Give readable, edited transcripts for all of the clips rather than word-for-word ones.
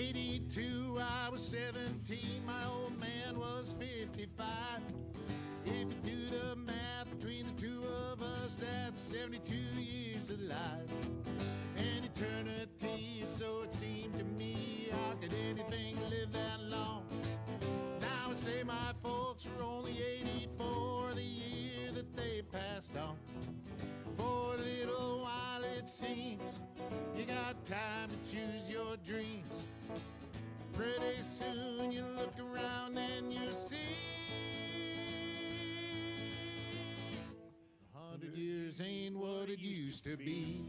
'82, I was 17, my old man was 55. If you do the math between the two of us, that's 72 years alive. An eternity, so it seemed to me. How could anything live that long? Now I say my folks were only 84 the year that they passed on. For a little while it seems you got time to choose your dreams. Pretty soon you look around and you see 100 years ain't what it used to be.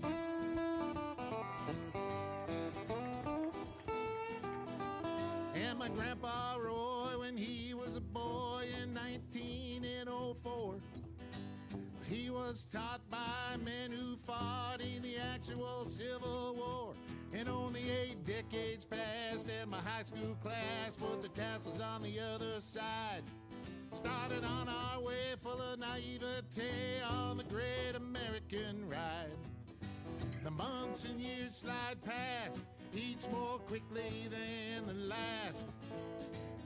And my grandpa Roy, when he was a boy in 1904, he was taught by men who fought in the actual Civil War. And only 8 decades passed and my high school class put the tassels on the other side. Started on our way full of naivete on the great American ride. The months and years slide past, each more quickly than the last.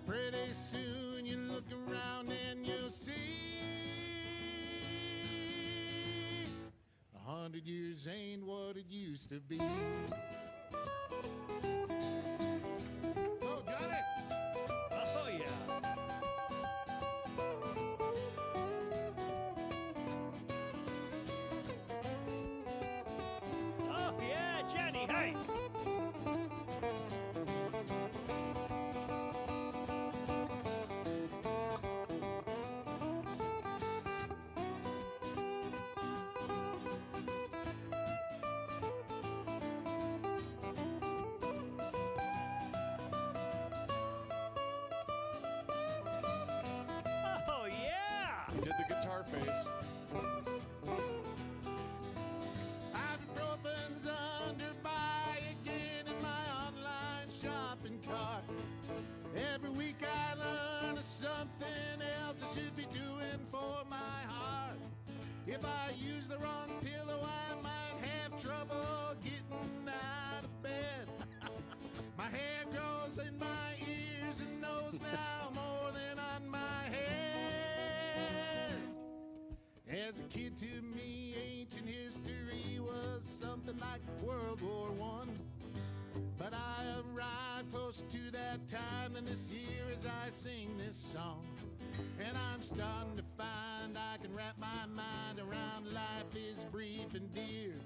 Pretty soon you look around and you'll see 100 years ain't what it used to be. Oh, Johnny! Oh, yeah. Oh, yeah, Johnny, hey! Oh, yeah! Did the guitar face. Ibuprofen's under buy again in my online shopping cart. Every week I learn of something else I should be doing for my heart. If I use the wrong pillow, I might have trouble getting out of bed. My hair grows in my ears and nose now more than on my head. As a kid, to me, ancient history was something like World War I. But I arrived close to that time and this year as I sing this song. And I'm starting to find I can wrap my mind around life is brief and dear.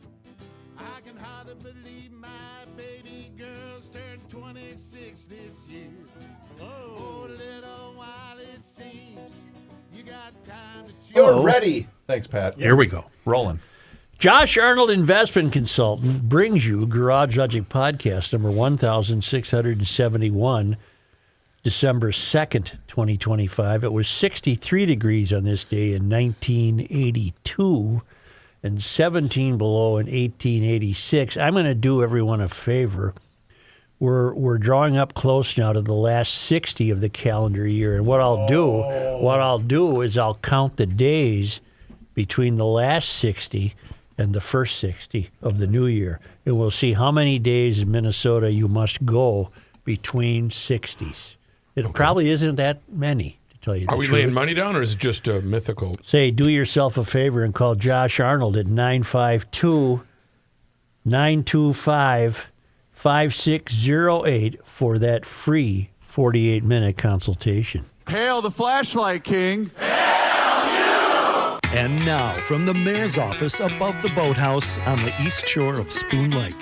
I can hardly believe my baby girl's turned 26 this year. Oh, for a little while it seems you got time to choose. You're ready. Thanks, Pat. Here we go. Rolling. Josh Arnold, investment consultant, brings you Garage Logic Podcast number 1671, December 2nd, 2025. It was 63 degrees on this day in 1982 and 17 below in 1886. I'm going to do everyone a favor. We're drawing up close now to the last 60 of the calendar year, and what I'll do is I'll count the days between the last 60 and the first 60 of the new year, and we'll see how many days in Minnesota you must go between 60s. It probably isn't that many, to tell you the truth. Are we laying money down, or is it just a mythical? Say, do yourself a favor and call Josh Arnold at 952-925-5608 for that free 48-minute consultation. Hail the flashlight king. And now, from the mayor's office above the boathouse on the east shore of Spoon Lake,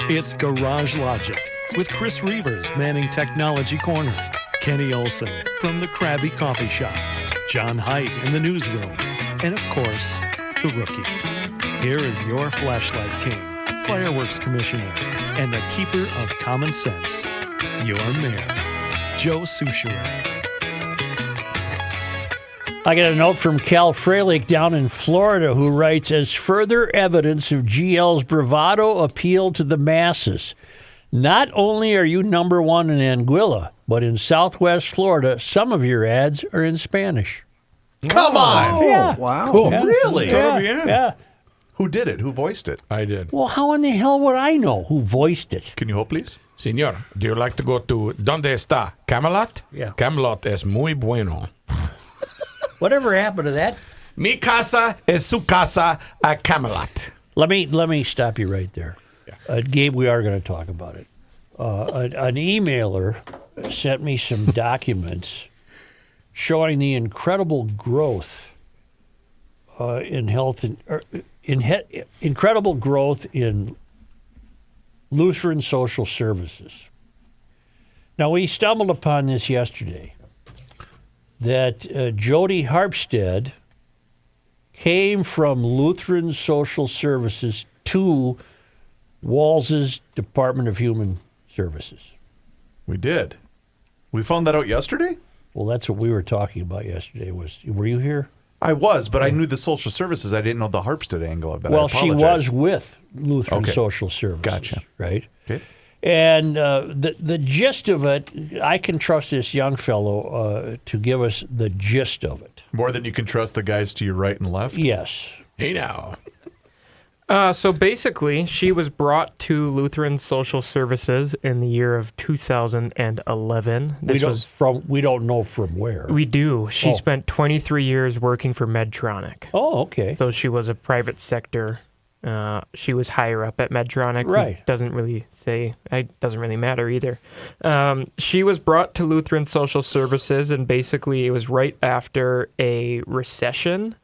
it's Garage Logic with Chris Reavers manning Technology Corner, Kenny Olson from the Krabby Coffee Shop, John Haidt in the newsroom, and of course, the Rookie. Here is your flashlight king, fireworks commissioner, and the keeper of common sense, your mayor, Joe Soucheray. I got a note from Cal Freilich down in Florida who writes, as further evidence of GL's bravado appeal to the masses, not only are you number one in Anguilla, but in Southwest Florida, some of your ads are in Spanish. Come on. Yeah. Wow. Cool. Really? Yeah. Who did it? Who voiced it? I did. Well, how in the hell would I know who voiced it? Can you hold, please? Señor, do you like to go to Donde está Camelot? Yeah. Camelot es muy bueno. Whatever happened to that? Mi casa es su casa a Camelot. Let me stop you right there. Gabe, we are going to talk about it. An emailer sent me some documents showing the incredible growth in health and incredible growth in Lutheran social services. Now, we stumbled upon this yesterday, that Jody Harpstead came from Lutheran Social Services to Walz's Department of Human Services. We did. We found that out yesterday? Well, that's what we were talking about yesterday. Were you here? I was, but I knew the social services. I didn't know the Harpstead angle of that. Well, I she apologize. was with Lutheran Okay. Social Services. Gotcha. Right? Okay. And the gist of it, I can trust this young fellow to give us the gist of it. More than you can trust the guys to your right and left? Yes. Hey now. So basically, she was brought to Lutheran Social Services in the year of 2011. We don't know from where. We do. She Oh. spent 23 years working for Medtronic. Oh, okay. So she was a private sector. She was higher up at Medtronic. Right. Doesn't really say. It doesn't really matter either. She was brought to Lutheran Social Services, and basically it was right after a recession.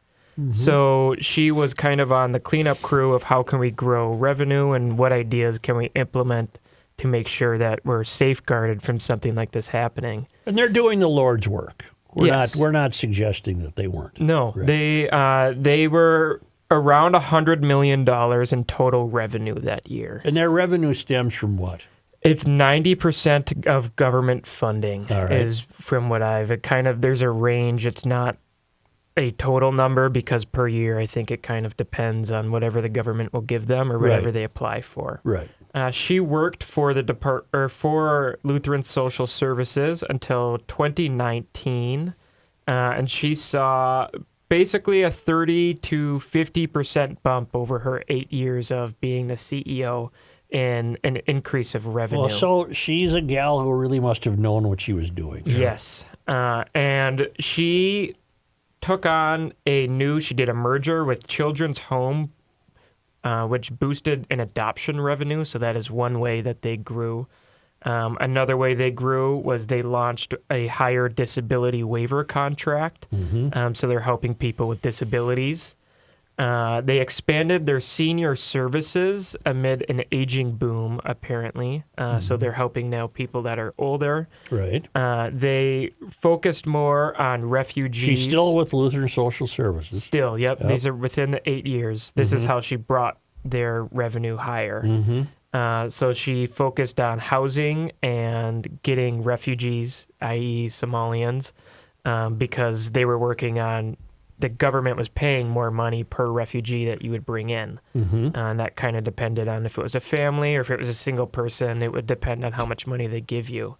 So she was kind of on the cleanup crew of how can we grow revenue and what ideas can we implement to make sure that we're safeguarded from something like this happening. And they're doing the Lord's work. Yes. We're not suggesting that they weren't. No, Right. they were around $100 million in total revenue that year. And their revenue stems from what? It's 90% of government funding All right. is from what there's a range. It's not a total number because per year, I think it kind of depends on whatever the government will give them or whatever Right. they apply for. Right. She worked for for Lutheran Social Services until 2019, and she saw basically a 30 to 50% bump over her 8 years of being the CEO and an increase of revenue. Well, so she's a gal who really must have known what she was doing. Yes, and she took on she did a merger with Children's Home, which boosted an adoption revenue. So that is one way that they grew. Another way they grew was they launched a higher disability waiver contract. So they're helping people with disabilities. They expanded their senior services amid an aging boom, apparently. So they're helping now people that are older. Right. They focused more on refugees. She's still with Lutheran Social Services. Still, yep. These are within the 8 years. This is how she brought their revenue higher. So she focused on housing and getting refugees, i.e. Somalians, because they were working on the government was paying more money per refugee that you would bring in. And that kind of depended on if it was a family or if it was a single person. It would depend on how much money they give you.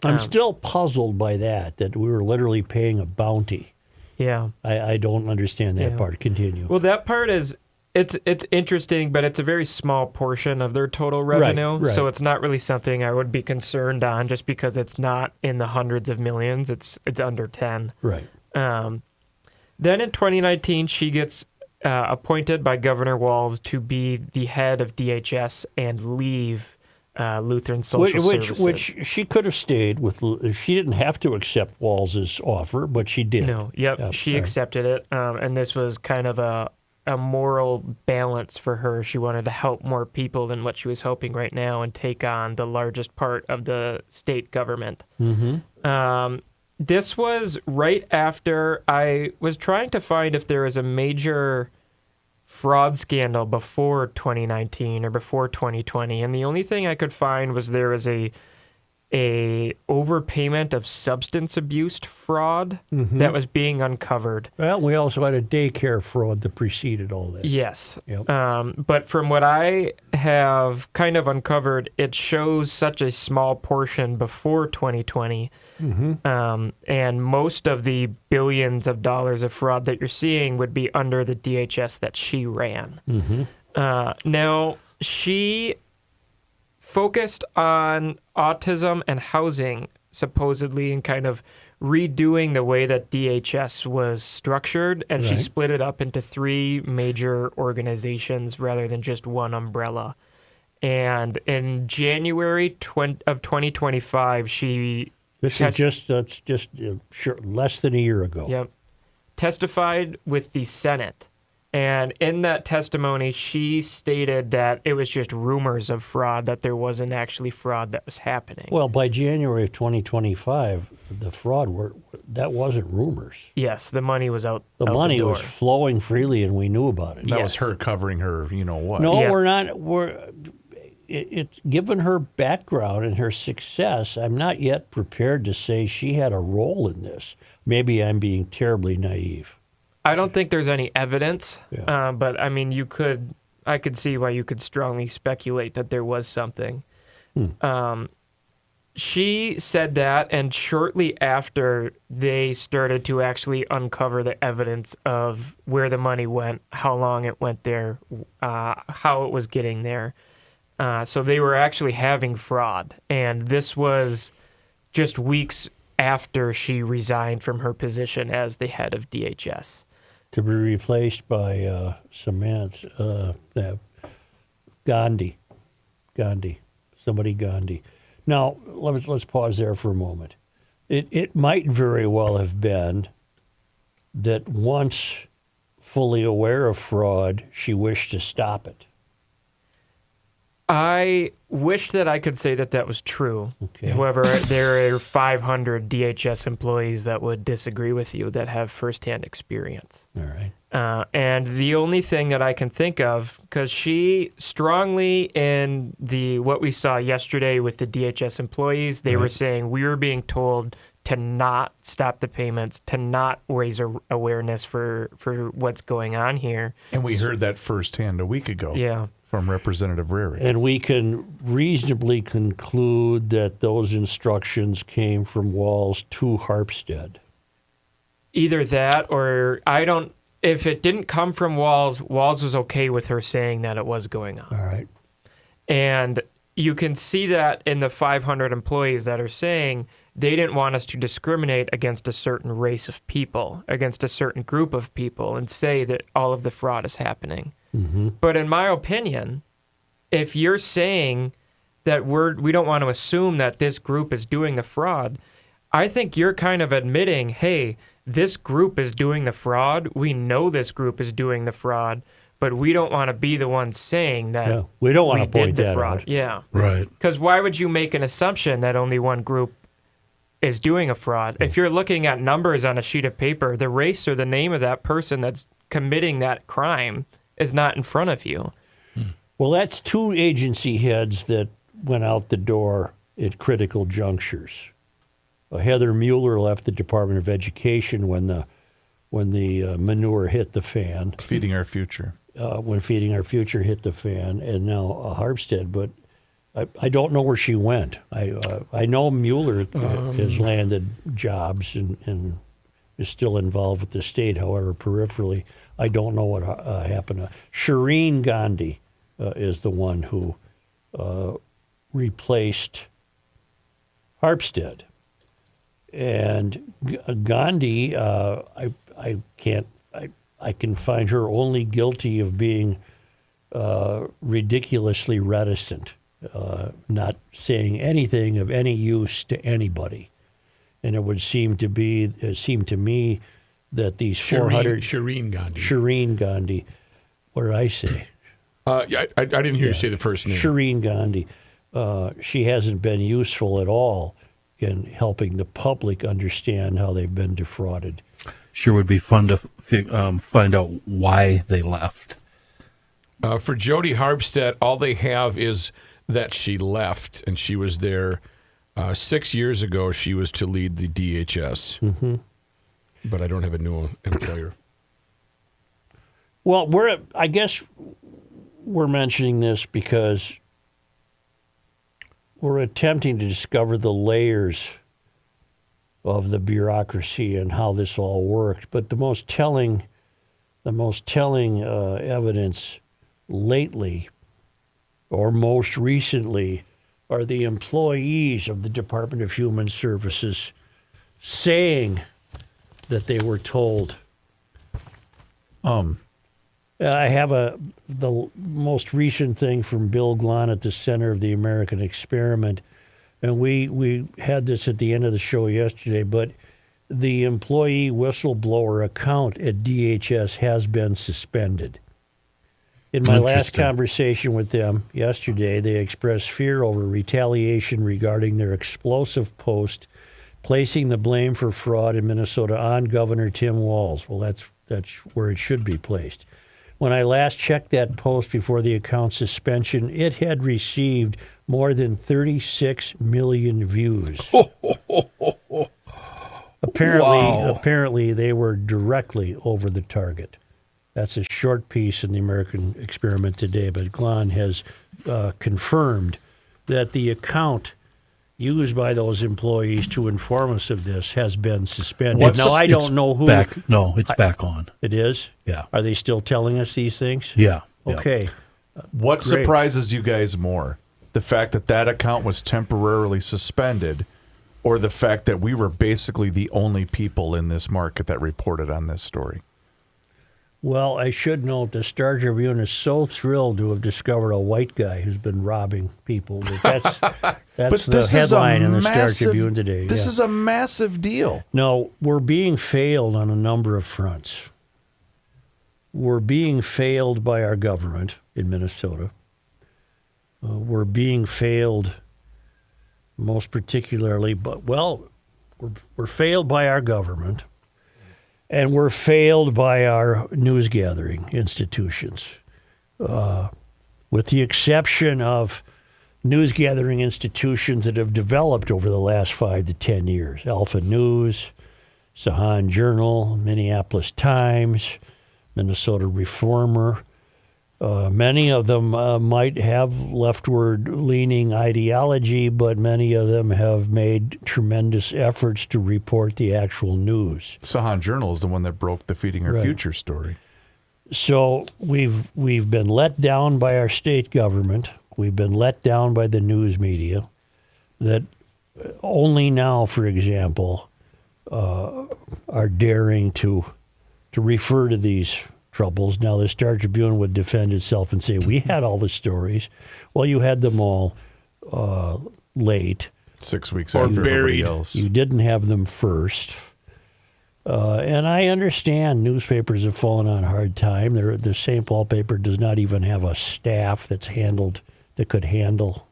I'm still puzzled by that we were literally paying a bounty. Yeah. I don't understand that Yeah. part. Continue. Well, that part is it's interesting, but it's a very small portion of their total revenue. right. So it's not really something I would be concerned on just because it's not in the hundreds of millions. It's under 10. Right. Then in 2019, she gets appointed by Governor Walz to be the head of DHS and leave Lutheran Social Services. Which she could have stayed with. She didn't have to accept Walz's offer, but she did. No, yep, Yep, she right. accepted it, and this was kind of a moral balance for her. She wanted to help more people than what she was hoping right now and take on the largest part of the state government. This was right after I was trying to find if there was a major fraud scandal before 2019 or before 2020, and the only thing I could find was there was a overpayment of substance abuse fraud that was being uncovered. Well, we also had a daycare fraud that preceded all this. Yes. Yep. But from what I have kind of uncovered, it shows such a small portion before 2020. And most of the billions of dollars of fraud that you're seeing would be under the DHS that she ran. Now, she focused on autism and housing, supposedly, and kind of redoing the way that DHS was structured. And she Right. split it up into 3 major organizations rather than just one umbrella. And in January of 2025, she That's just less than a year ago. Yep. Testified with the Senate. And in that testimony, she stated that it was just rumors of fraud, that there wasn't actually fraud that was happening. Well, by January of 2025, the fraud that wasn't rumors. Yes, the money was out. The out money door. was flowing freely, and we knew about it. That was Yes. her covering her, you know what? No, Yeah. we're not. It's given her background and her success. I'm not yet prepared to say she had a role in this. Maybe I'm being terribly naive. I don't think there's any evidence, Yeah. but I mean, I could see why you could strongly speculate that there was something. She said that, and shortly after, they started to actually uncover the evidence of where the money went, how long it went there, how it was getting there. So they were actually having fraud, and this was just weeks after she resigned from her position as the head of DHS. To be replaced by Gandhi. Now let's pause there for a moment. It might very well have been that once fully aware of fraud, she wished to stop it. I wish that I could say that that was true. Okay. However, there are 500 DHS employees that would disagree with you that have firsthand experience. All right. And the only thing that I can think of, because she strongly in what we saw yesterday with the DHS employees, they were saying we were being told to not stop the payments, to not raise awareness for what's going on here. And we heard that firsthand a week ago Yeah. from Representative Rarick. And we can reasonably conclude that those instructions came from Walls to Harpstead. Either that or if it didn't come from Walls was okay with her saying that it was going on. All right. And you can see that in the 500 employees that are saying they didn't want us to discriminate against a certain race of people, against a certain group of people, and say that all of the fraud is happening. Mm-hmm. But in my opinion, if you're saying that we don't want to assume that this group is doing the fraud, I think you're kind of admitting, hey, this group is doing the fraud. We know this group is doing the fraud, but we don't want to be the ones saying that Yeah, we don't want to did point the that fraud. out. Yeah. Right. Because why would you make an assumption that only one group is doing a fraud? If you're looking at numbers on a sheet of paper, the race or the name of that person that's committing that crime is not in front of you. Well, that's 2 agency heads that went out the door at critical junctures. Heather Mueller left the Department of Education when the manure hit the fan, Feeding Our Future. when Feeding Our Future hit the fan, and now Harpstead. But I don't know where she went. I know Mueller has landed jobs and is still involved with the state, however, peripherally. I don't know what happened. Shireen Gandhi is the one who replaced Harpstead. And Gandhi, I can find her only guilty of being ridiculously reticent, not saying anything of any use to anybody. And it would seem to me that these 400 Shireen Gandhi. Shireen Gandhi, what did I say? I didn't hear you say the first name. Shireen Gandhi, she hasn't been useful at all in helping the public understand how they've been defrauded. Sure would be fun to find out why they left. For Jody Harpstead, all they have is that she left, and she was there 6 years ago. She was to lead the DHS, but I don't have a new employer. Well, I guess we're mentioning this because we're attempting to discover the layers of the bureaucracy and how this all worked. But the most telling evidence lately, or most recently, are the employees of the Department of Human Services saying that they were told. I have the most recent thing from Bill Glahn at the Center of the American Experiment, and we had this at the end of the show yesterday, but the employee whistleblower account at DHS has been suspended. In my last Interesting. conversation with them yesterday, they expressed fear over retaliation regarding their explosive post placing the blame for fraud in Minnesota on Governor Tim Walz. Well, that's where it should be placed. When I last checked that post before the account suspension, it had received more than 36 million views. Apparently, they were directly over the target. That's a short piece in the American Experiment today, but Glahn has confirmed that the account used by those employees to inform us of this has been suspended. Now, I don't know who. It's back on. It is? Yeah. Are they still telling us these things? Yeah. Okay. What Great. surprises you guys more? The fact that that account was temporarily suspended, or the fact that we were basically the only people in this market that reported on this story? Well, I should note the Star Tribune is so thrilled to have discovered a white guy who's been robbing people. That's the headline in the Star Tribune today. This is a massive deal. No, we're being failed on a number of fronts. We're being failed by our government in Minnesota. We're being failed most particularly, we're failed by our government. And we're failed by our news gathering institutions. With the exception of news gathering institutions that have developed over the last 5 to 10 years. Alpha News, Sahan Journal, Minneapolis Times, Minnesota Reformer. Many of them might have leftward-leaning ideology, but many of them have made tremendous efforts to report the actual news. Sahan Journal is the one that broke the Feeding Our Right. Future story. So we've been let down by our state government. We've been let down by the news media that only now, for example, are daring to refer to these troubles. Now, the Star Tribune would defend itself and say, we had all the stories. Well, you had them all late. 6 weeks Or after buried. everybody else. You didn't have them first. And I understand newspapers have fallen on hard time. The St. Paul paper does not even have a staff that could handle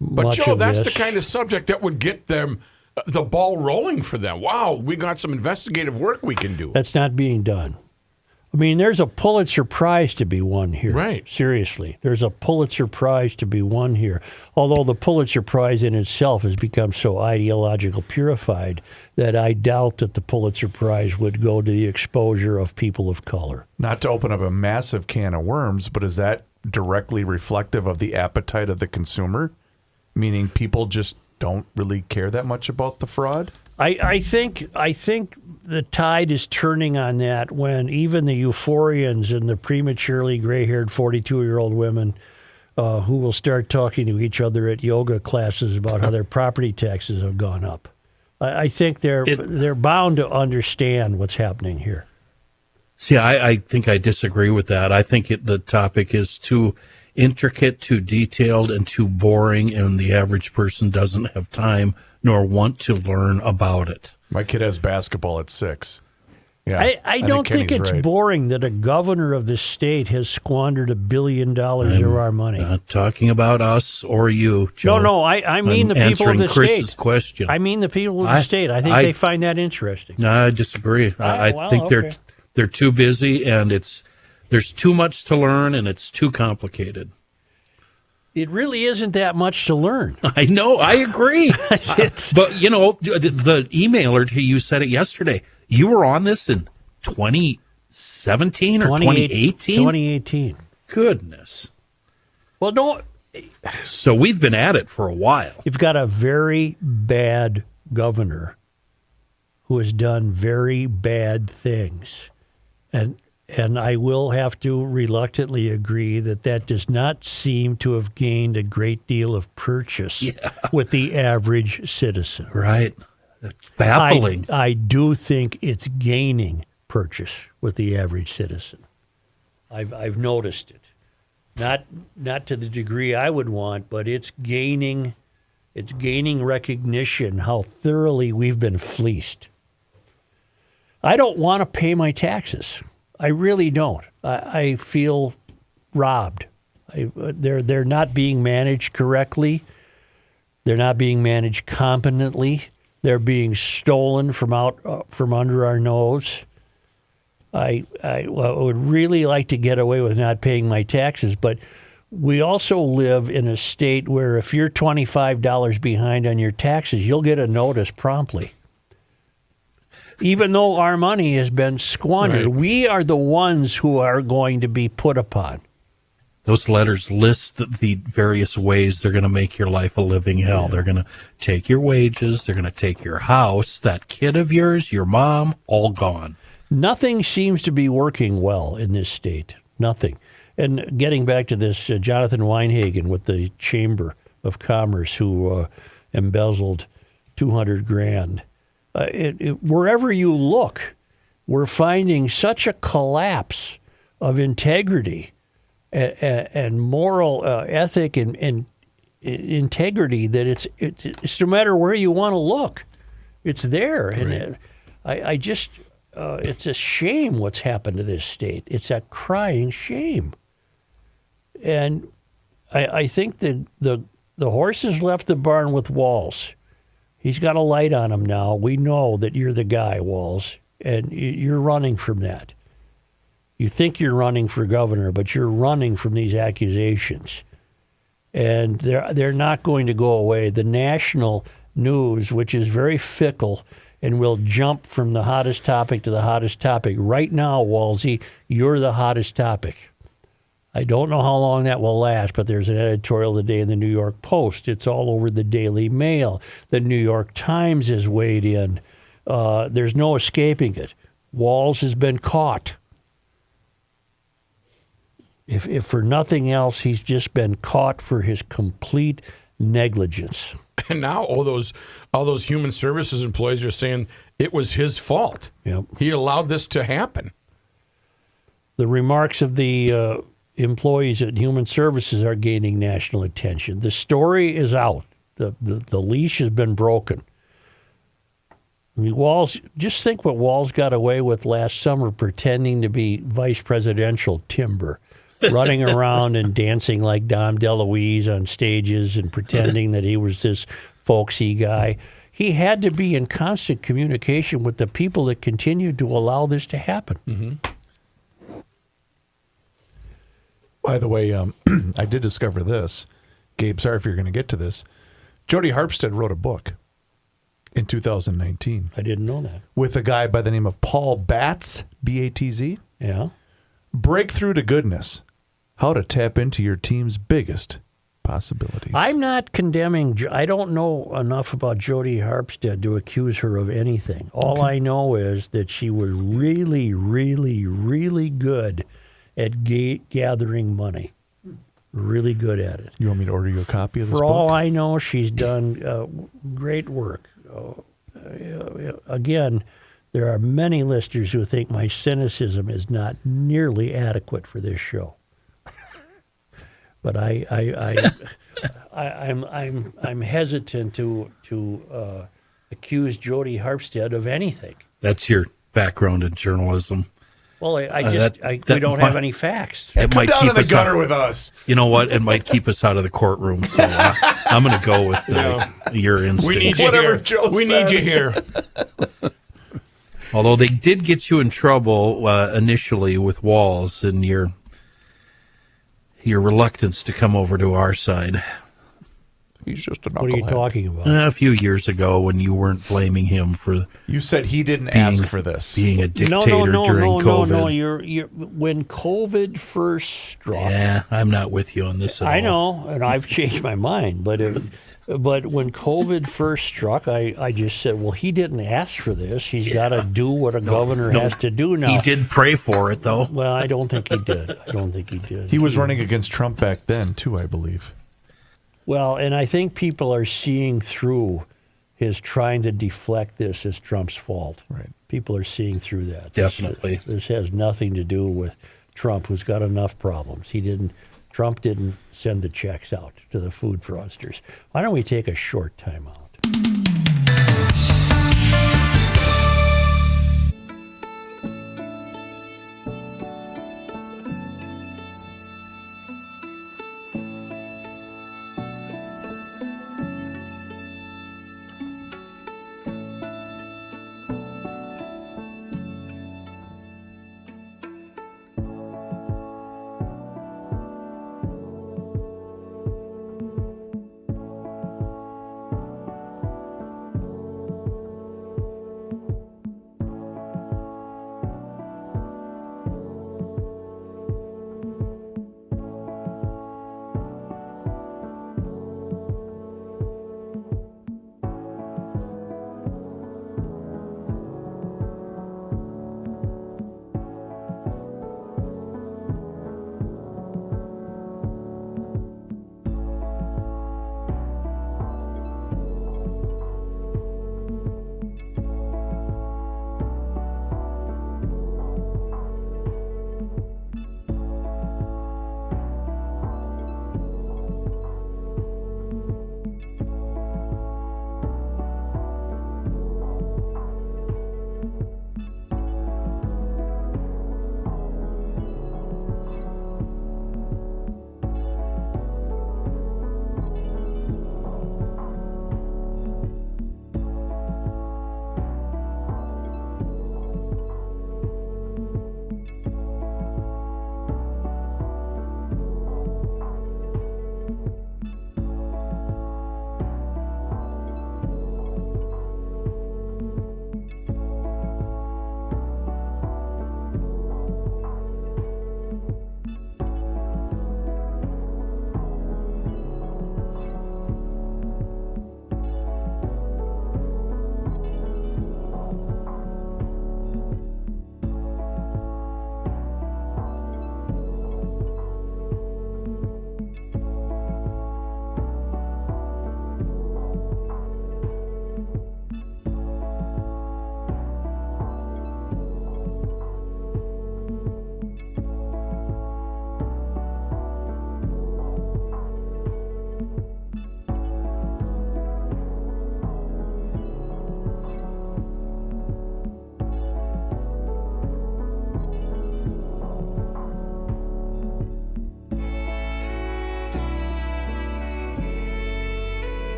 But much Joe, of that's this. the kind of subject that would get them the ball rolling for them. Wow, we got some investigative work we can do. That's not being done. I mean, there's a Pulitzer Prize to be won here. Right. Seriously. There's a Pulitzer Prize to be won here. Although the Pulitzer Prize in itself has become so ideological purified that I doubt that the Pulitzer Prize would go to the exposure of people of color. Not to open up a massive can of worms, but is that directly reflective of the appetite of the consumer? Meaning people just don't really care that much about the fraud? I think the tide is turning on that when even the euphorians and the prematurely gray-haired 42-year-old women who will start talking to each other at yoga classes about how their property taxes have gone up. I think they're bound to understand what's happening here. See, I think I disagree with that. I think the topic is too intricate, too detailed, and too boring, and the average person doesn't have time nor want to learn about it. My kid has basketball at 6. Yeah, I don't think Kenny's it's right. boring that a governor of the state has squandered $1 billion of our money. Not talking about us or you, Joe. No, I mean I'm the people of answering the Chris's state. question. I mean the people of the state. I think they find that interesting. No, I disagree. I well, think okay. they're too busy, and there's too much to learn, and it's too complicated. It really isn't that much to learn. I know. I agree. But, the emailer to you said it yesterday. You were on this in 2017 or 2018? 2018. Goodness. Well, no, So we've been at it for a while. you've got a very bad governor who has done very bad things. And And I will have to reluctantly agree that does not seem to have gained a great deal of purchase with the average citizen. Right. It's baffling. I do think it's gaining purchase with the average citizen. I've noticed it. Not to the degree I would want, but it's gaining recognition how thoroughly we've been fleeced. I don't want to pay my taxes. I really don't. I feel robbed. They're not being managed correctly. They're not being managed competently. They're being stolen from under our nose. I would really like to get away with not paying my taxes, but we also live in a state where if you're $25 behind on your taxes, you'll get a notice promptly. Even though our money has been squandered, we are the ones who are going to be put upon. Those letters list the various ways they're going to make your life a living hell. They're going to take your wages. They're going to take your house, that kid of yours, your mom, all gone. Nothing seems to be working well in this state. Nothing. And getting back to this, Jonathan Weinhagen with the Chamber of Commerce who embezzled $200,000. Wherever you look, we're finding such a collapse of integrity and moral ethic and integrity that it's no matter where you want to look, it's there. And I just it's a shame what's happened to this state. It's a crying shame. And I think that the horse has left the barn with Walz. He's got a light on him now. We know that you're the guy, Walz, and you're running from that. You think you're running for governor, but you're running from these accusations. And they're not going to go away. The national news, which is very fickle and will jump from the hottest topic to the hottest topic. Right now, Walzy, you're the hottest topic. I don't know how long that will last, but there's an editorial today in the New York Post. It's all over the Daily Mail. The New York Times has weighed in. There's no escaping it. Walz has been caught. If for nothing else, he's just been caught for his complete negligence. And now all those human services employees are saying it was his fault. Yep. He allowed this to happen. The remarks of the employees at Human Services are gaining national attention. The story is out. The leash has been broken. I mean, Walz, just think what Walz got away with last summer pretending to be vice presidential timber, running around and dancing like Dom DeLuise on stages and pretending that he was this folksy guy. He had to be in constant communication with the people that continued to allow this to happen. Mm-hmm. By the way, I did discover this. Gabe, sorry if you're going to get to this. Jody Harpstead wrote a book in 2019. I didn't know that. With a guy by the name of Paul Batz, B-A-T-Z. Yeah. Breakthrough to Goodness. How to tap into your team's biggest possibilities. I'm not condemning. I don't know enough about Jody Harpstead to accuse her of anything. All I know is that she was really, really, really good at gathering money. Really good at it. You want me to order you a copy of this For book? all I know, she's done great work. Again, there are many listeners who think my cynicism is not nearly adequate for this show. But I'm hesitant to accuse Jody Harpstead of anything. That's your background in journalism. Well, we don't have any facts. It Come might down keep to the us gutter out, with us. You know what? It might keep us out of the courtroom. So I'm going to go with your instinct. We need you Whatever here. Joe We said. need you here. Although they did get you in trouble initially with Walz and your reluctance to come over to our side. He's just a knucklehead. What are you talking about? A few years ago, when you weren't blaming him for You said he didn't ask for this. being a dictator during COVID. No. You're when COVID first struck. Yeah, I'm not with you on this at I all. know, and I've changed my mind. But when COVID first struck, I just said, well, he didn't ask for this. He's got to do what a governor has to do now. He did pray for it, though. Well, I don't think he did. He was running against Trump back then, too, I believe. Well, and I think people are seeing through his trying to deflect this as Trump's fault. Right. People are seeing through that. Definitely. This has nothing to do with Trump, who's got enough problems. Trump didn't send the checks out to the food fraudsters. Why don't we take a short time out?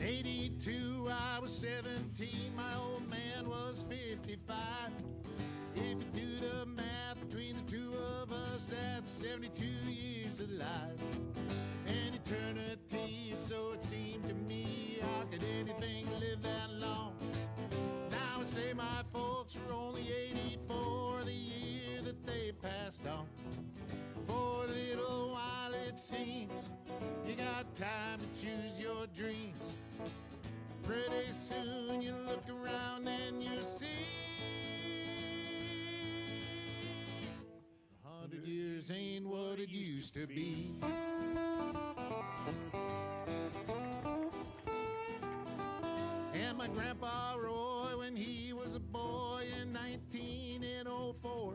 '82, I was 17, my old man was 55. If you do the math between the two of us, that's 72 years of life. An eternity, so it seemed to me. How could anything live that long? Now I say my folks were only 84 the year that they passed on. For a little while it seems you got time to choose your dreams. Pretty soon you look around and you see years ain't what it used to be. And my grandpa Roy, when he was a boy in 1904,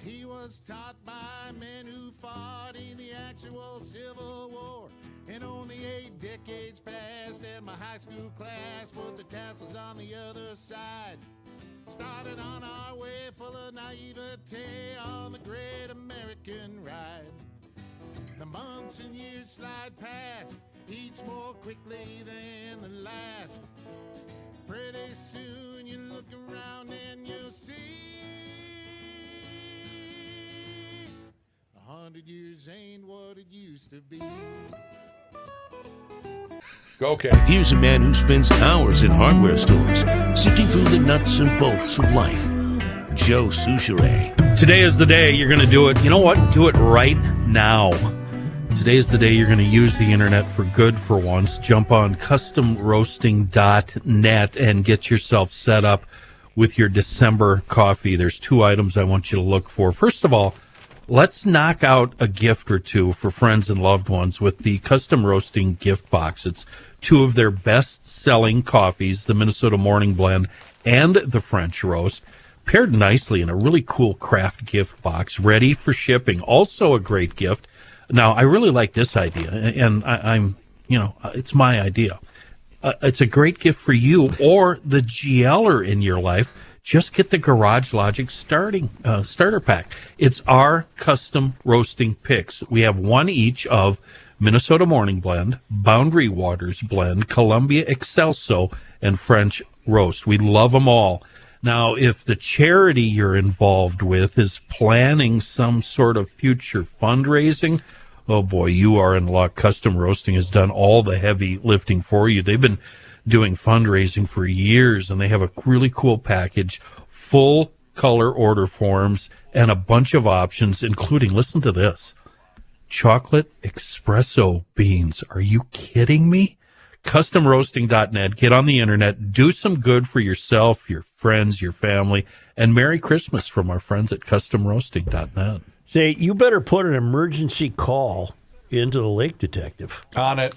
he was taught by men who fought in the actual Civil War. And only 8 decades passed, and my high school class put the tassels on the other side. Started on our way full of naivete on the great American ride. The months and years slide past, each more quickly than the last. Pretty soon you look around and you'll see 100 years ain't what it used to be. Okay. Here's a man who spends hours in hardware stores, sifting through the nuts and bolts of life. Joe Souchere. Today is the day you're going to do it. You know what? Do it right now. Today is the day you're going to use the internet for good for once. Jump on customroasting.net and get yourself set up with your December coffee. There's 2 items I want you to look for. First of all, let's knock out a gift or 2 for friends and loved ones with the Custom Roasting gift box. It's 2 of their best-selling coffees, the Minnesota Morning Blend and the French Roast, paired nicely in a really cool craft gift box, ready for shipping. Also a great gift. Now, I really like this idea, and I'm, it's my idea. It's a great gift for you or the GLer in your life. Just get the Garage Logic starter pack. It's our custom roasting picks. We have 1 each of Minnesota Morning Blend, Boundary Waters Blend, Columbia Excelso, and French Roast. We love them all. Now, if the charity you're involved with is planning some sort of future fundraising, oh boy, you are in luck. Custom Roasting has done all the heavy lifting for you. They've been doing fundraising for years, and they have a really cool package, full color order forms, and a bunch of options, including, listen to this, chocolate espresso beans. Are you kidding me? CustomRoasting.net. Get on the internet, do some good for yourself, your friends, your family, and Merry Christmas from our friends at CustomRoasting.net. Say, you better put an emergency call into the lake detective. On it.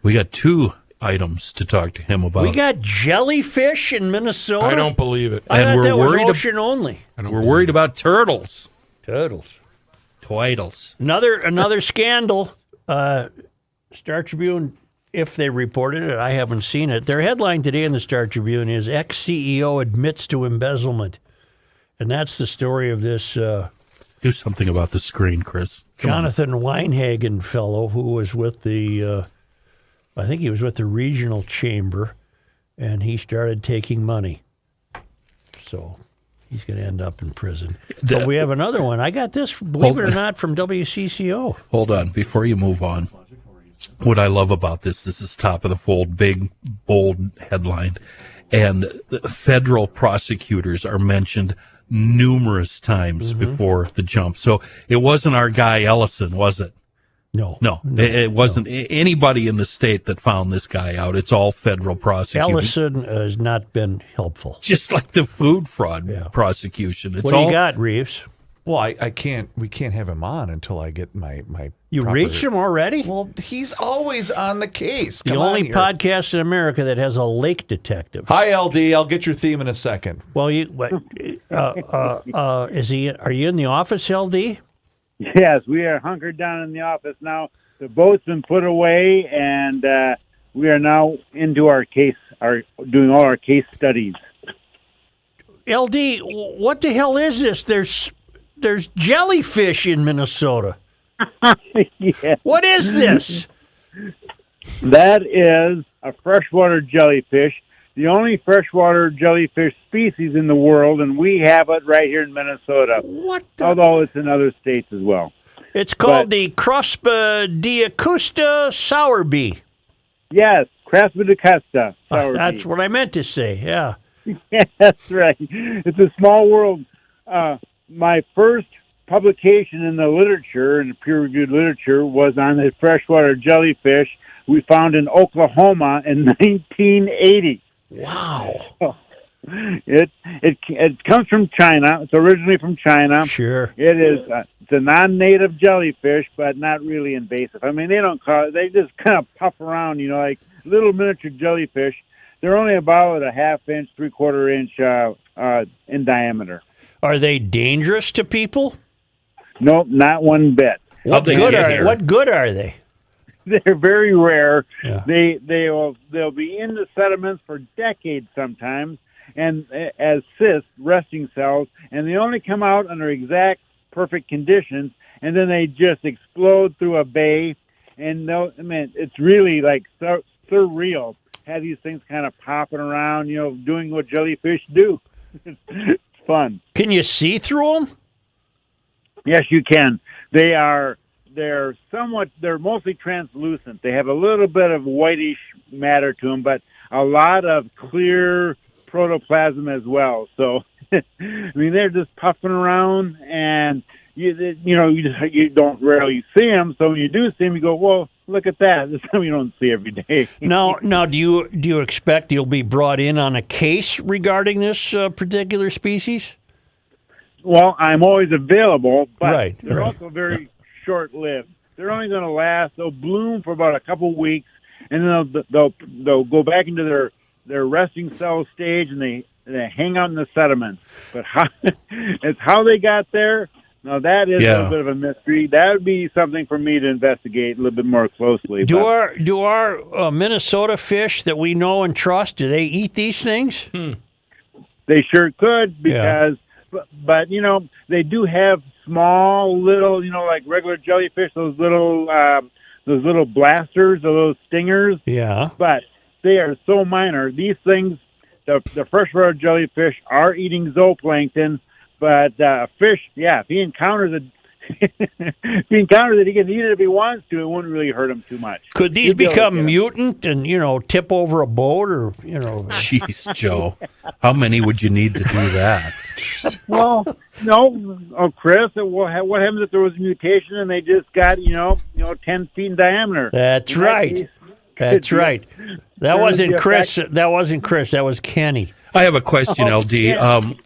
We got 2 items to talk to him about. We got jellyfish in Minnesota. I don't believe it. I And thought we're that was worried ocean only. We're worried about turtles. Turtles. Twiddles. Another scandal. Star Tribune, if they reported it, I haven't seen it. Their headline today in the Star Tribune is ex-CEO admits to embezzlement. And that's the story of this Do something about the screen, Chris. Come on. Jonathan Weinhagen fellow who was with the, I think he was with the regional chamber, and he started taking money. So he's going to end up in prison. But we have another one. I got this, believe it or not, from WCCO. Hold on. Before you move on, what I love about this is top of the fold, big, bold headline. And federal prosecutors are mentioned numerous times before the jump. So it wasn't our guy Ellison, was it? No. It wasn't anybody in the state that found this guy out. It's all federal prosecutors. Ellison has not been helpful. Just like the food fraud prosecution. It's What do you got, Reeves? Well, I can't. We can't have him on until I get my. You proper- reached him already? Well, he's always on the case. The Come on only here. podcast in America that has a lake detective. Hi, LD. I'll get your theme in a second. Well, is he? Are you in the office, LD? Yes, we are hunkered down in the office now. The boat's been put away, and we are now into our case, doing all our case studies. LD, what the hell is this? There's jellyfish in Minnesota. Yeah. What is this? That is a freshwater jellyfish, the only freshwater jellyfish species in the world, and we have it right here in Minnesota. What the? Although it's in other states as well. It's called the Crospediacusta sowerbee. Yes, Craspedicusta. That's what I meant to say, yeah. Yeah, that's right. It's a small world. My first publication in the literature, in the peer-reviewed literature, was on the freshwater jellyfish we found in Oklahoma in 1980. Wow. It comes from China. It's originally from China. Sure. It is. It's a non-native jellyfish, but not really invasive. I mean, they don't call it. They just kind of puff around, like little miniature jellyfish. They're only about a half-inch, three-quarter-inch in diameter. Are they dangerous to people? Nope, not one bit. What good are they? They're very rare. Yeah. They'll be in the sediments for decades sometimes, and as cysts, resting cells, and they only come out under exact perfect conditions, and then they just explode through a bay. And it's really like surreal. Have these things kind of popping around, doing what jellyfish do. It's fun. Can you see through them? Yes, you can. They're mostly translucent. They have a little bit of whitish matter to them, but a lot of clear protoplasm as well. So, they're just puffing around, and you don't rarely see them. So when you do see them, you go, "Well, look at that." This is something you don't see every day. Now, do you expect you'll be brought in on a case regarding this particular species? Well, I'm always available, but Right, they're right. also very short-lived. They're only going to last. They'll bloom for about a couple weeks, and then they'll go back into their resting cell stage, and they hang out in the sediments. But it's how they got there. Now that is a little bit of a mystery. That would be something for me to investigate a little bit more closely. Do our Minnesota fish that we know and trust, do they eat these things? They sure could, because, but they do have small little, like regular jellyfish, those little blasters or those stingers. Yeah. But they are so minor. These things, the freshwater jellyfish are eating zooplankton, but fish, if he encounters it, he can eat it if he wants to. It wouldn't really hurt him too much. Could these become mutant and, tip over a boat or, Jeez, Joe. How many would you need to do that? Well, no, Chris, what happens if there was a mutation and they just got, 10 feet in diameter? That's right. That's right. That wasn't Chris. That wasn't Chris. That was Kenny. I have a question, LD.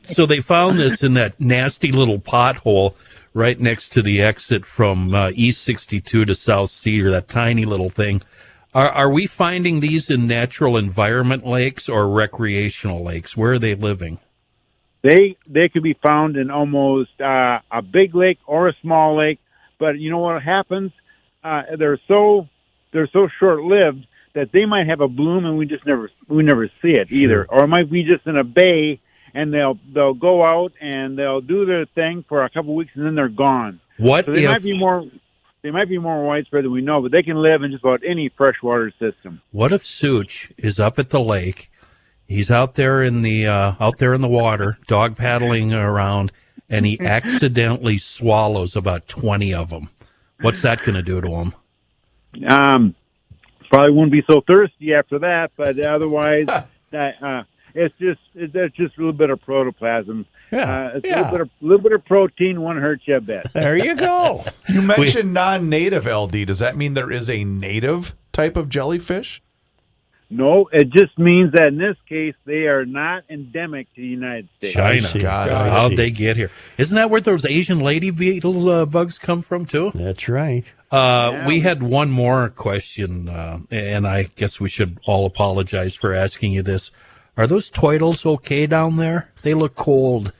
So they found this in that nasty little pothole right next to the exit from East 62 to South Cedar, that tiny little thing. Are we finding these in natural environment lakes or recreational lakes? Where are they living? They could be found in almost a big lake or a small lake, but you know what happens? They're so short-lived that they might have a bloom and we never see it either, or it might be just in a bay and they'll go out and they'll do their thing for a couple weeks and then they're gone. What so they if might be more widespread than we know, but they can live in just about any freshwater system. What if Such is up at the lake? He's out there in the water, dog paddling around, and he accidentally swallows about 20 of them. What's that going to do to him? Probably wouldn't be so thirsty after that, but otherwise, it's just a little bit of protoplasm. A little bit of protein won't hurt you a bit. There you go. You mentioned non-native, LD. Does that mean there is a native type of jellyfish? No, it just means that in this case, they are not endemic to the United States. China. How'd they get here? Isn't that where those Asian lady beetle bugs come from, too? That's right. We had one more question, and I guess we should all apologize for asking you this. Are those turtles okay down there? They look cold.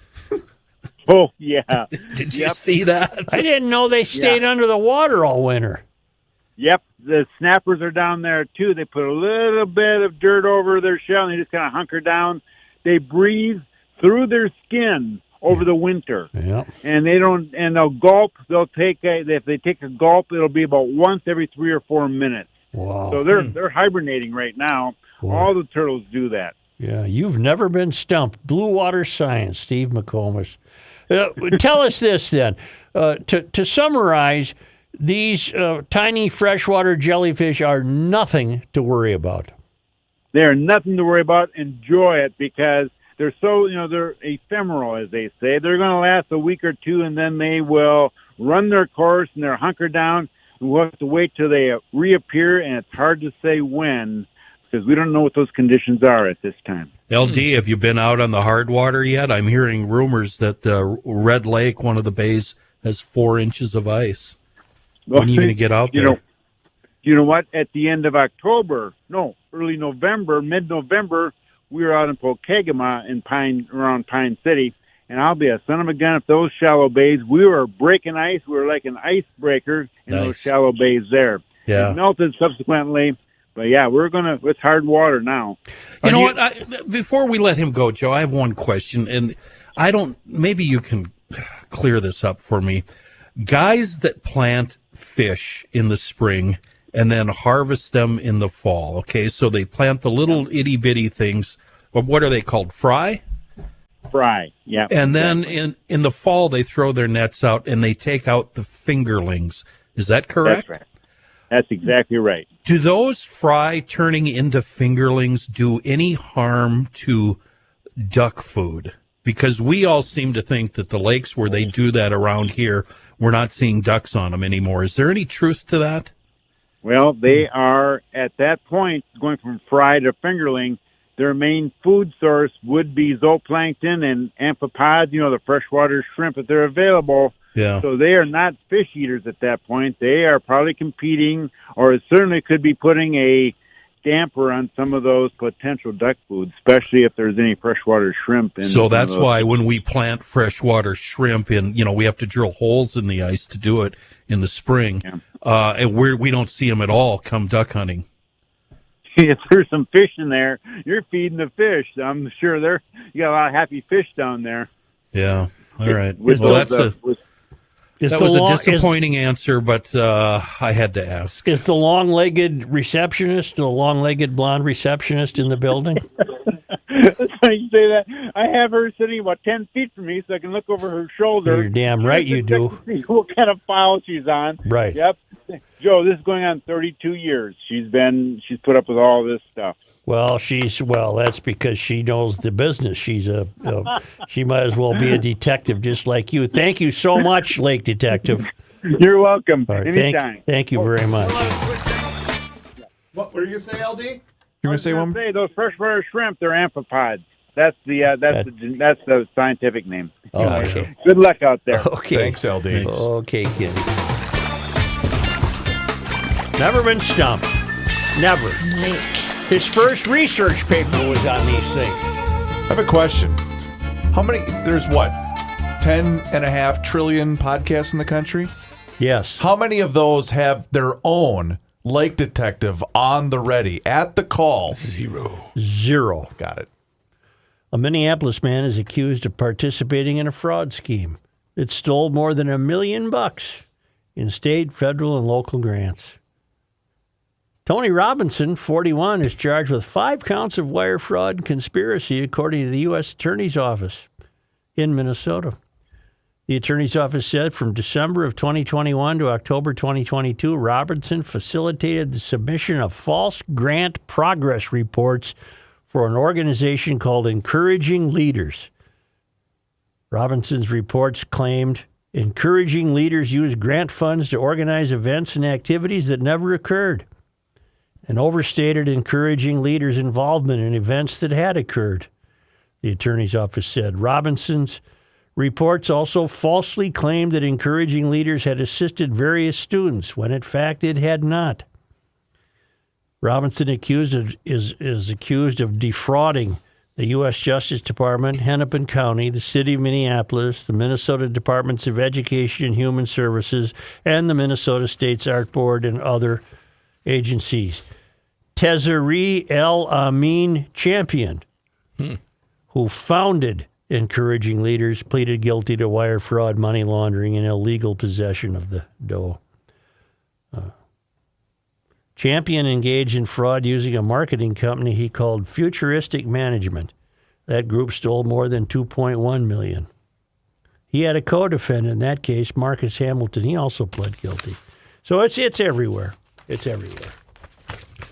Oh, yeah. Did you see that? I didn't know they stayed under the water all winter. Yep, the snappers are down there, too. They put a little bit of dirt over their shell, and they just kind of hunker down. They breathe through their skin over the winter. Yeah. And they'll gulp. If they take a gulp, it'll be about once every 3 or 4 minutes. Wow. So they're hibernating right now. Boy. All the turtles do that. Yeah, you've never been stumped. Blue Water Science, Steve McComas. Tell us this then. To summarize, these tiny freshwater jellyfish are nothing to worry about. They're nothing to worry about. Enjoy it because they're so, they're ephemeral, as they say. They're going to last a week or two, and then they will run their course, and they're hunkered down. And we'll have to wait till they reappear, and it's hard to say when. because we don't know what those conditions are at this time. LD, have you been out on the hard water yet? I'm hearing rumors that Red Lake, one of the bays, has 4 inches of ice. When are you going to get out there? You know what? At the end of early November, mid-November, we were out in Pokegama around Pine City, and I'll be a son of a gun if those shallow bays, we were breaking ice. We were like an icebreaker in those shallow bays there. Yeah. It melted subsequently, but yeah, it's hard water now. You know what? Before we let him go, Joe, I have one question, and maybe you can clear this up for me. Guys that plant fish in the spring and then harvest them in the fall, okay? So they plant the little itty-bitty things. What are they called? Fry, yeah. And then in the fall, they throw their nets out and they take out the fingerlings. Is that correct? That's right. That's exactly right. Do those fry turning into fingerlings do any harm to duck food? Because we all seem to think that the lakes where they do that around here, we're not seeing ducks on them anymore. Is there any truth to that? Well, they are, at that point, going from fry to fingerling, their main food source would be zooplankton and amphipods, the freshwater shrimp if they're available. Yeah. So they are not fish eaters at that point. They are probably competing, or it certainly could be putting a damper on some of those potential duck foods, especially if there's any freshwater shrimp. So that's why when we plant freshwater shrimp we have to drill holes in the ice to do it in the spring. Yeah. And we don't see them at all come duck hunting. If there's some fish in there, you're feeding the fish. I'm sure you got a lot of happy fish down there. Yeah. All right. That was a disappointing answer, but I had to ask. Is the long-legged receptionist, the long-legged blonde receptionist in the building? That's funny you say that. I have her sitting about 10 feet from me so I can look over her shoulder. You're damn right you do. See what kind of file she's on. Right. Yep. Joe, this is going on 32 years. She's put up with all this stuff. Well, that's because she knows the business. She's she might as well be a detective just like you. Thank you so much, Lake Detective. You're welcome. Right, anytime. Thank you very much. What were you going to say, LD? You're going to say one? Say those freshwater shrimp, they're amphipods. That's the scientific name. Oh, okay. Good luck out there. Okay. Thanks, LD. Thanks. Okay, kid. Never been stumped. Never. His first research paper was on these things. I have a question. There's 10.5 trillion podcasts in the country? Yes. How many of those have their own Lake Detective on the ready at the call? Zero. Got it. A Minneapolis man is accused of participating in a fraud scheme that stole more than $1 million in state, federal, and local grants. Tony Robinson, 41, is charged with 5 counts of wire fraud and conspiracy, according to the U.S. Attorney's Office in Minnesota. The Attorney's Office said from December of 2021 to October 2022, Robinson facilitated the submission of false grant progress reports for an organization called Encouraging Leaders. Robinson's reports claimed encouraging leaders used grant funds to organize events and activities that never occurred, and overstated encouraging leaders' involvement in events that had occurred, the Attorney's Office said. Robinson's reports also falsely claimed that encouraging leaders had assisted various students, when in fact it had not. Robinson is accused of defrauding the U.S. Justice Department, Hennepin County, the City of Minneapolis, the Minnesota Departments of Education and Human Services, and the Minnesota State's Art Board and other agencies. Tezeri El Amin Champion, who founded Encouraging Leaders, pleaded guilty to wire fraud, money laundering, and illegal possession of the dough. Champion engaged in fraud using a marketing company he called Futuristic Management. That group stole more than $2.1 million. He had a co-defendant in that case, Marcus Hamilton. He also pled guilty. So it's everywhere. It's everywhere.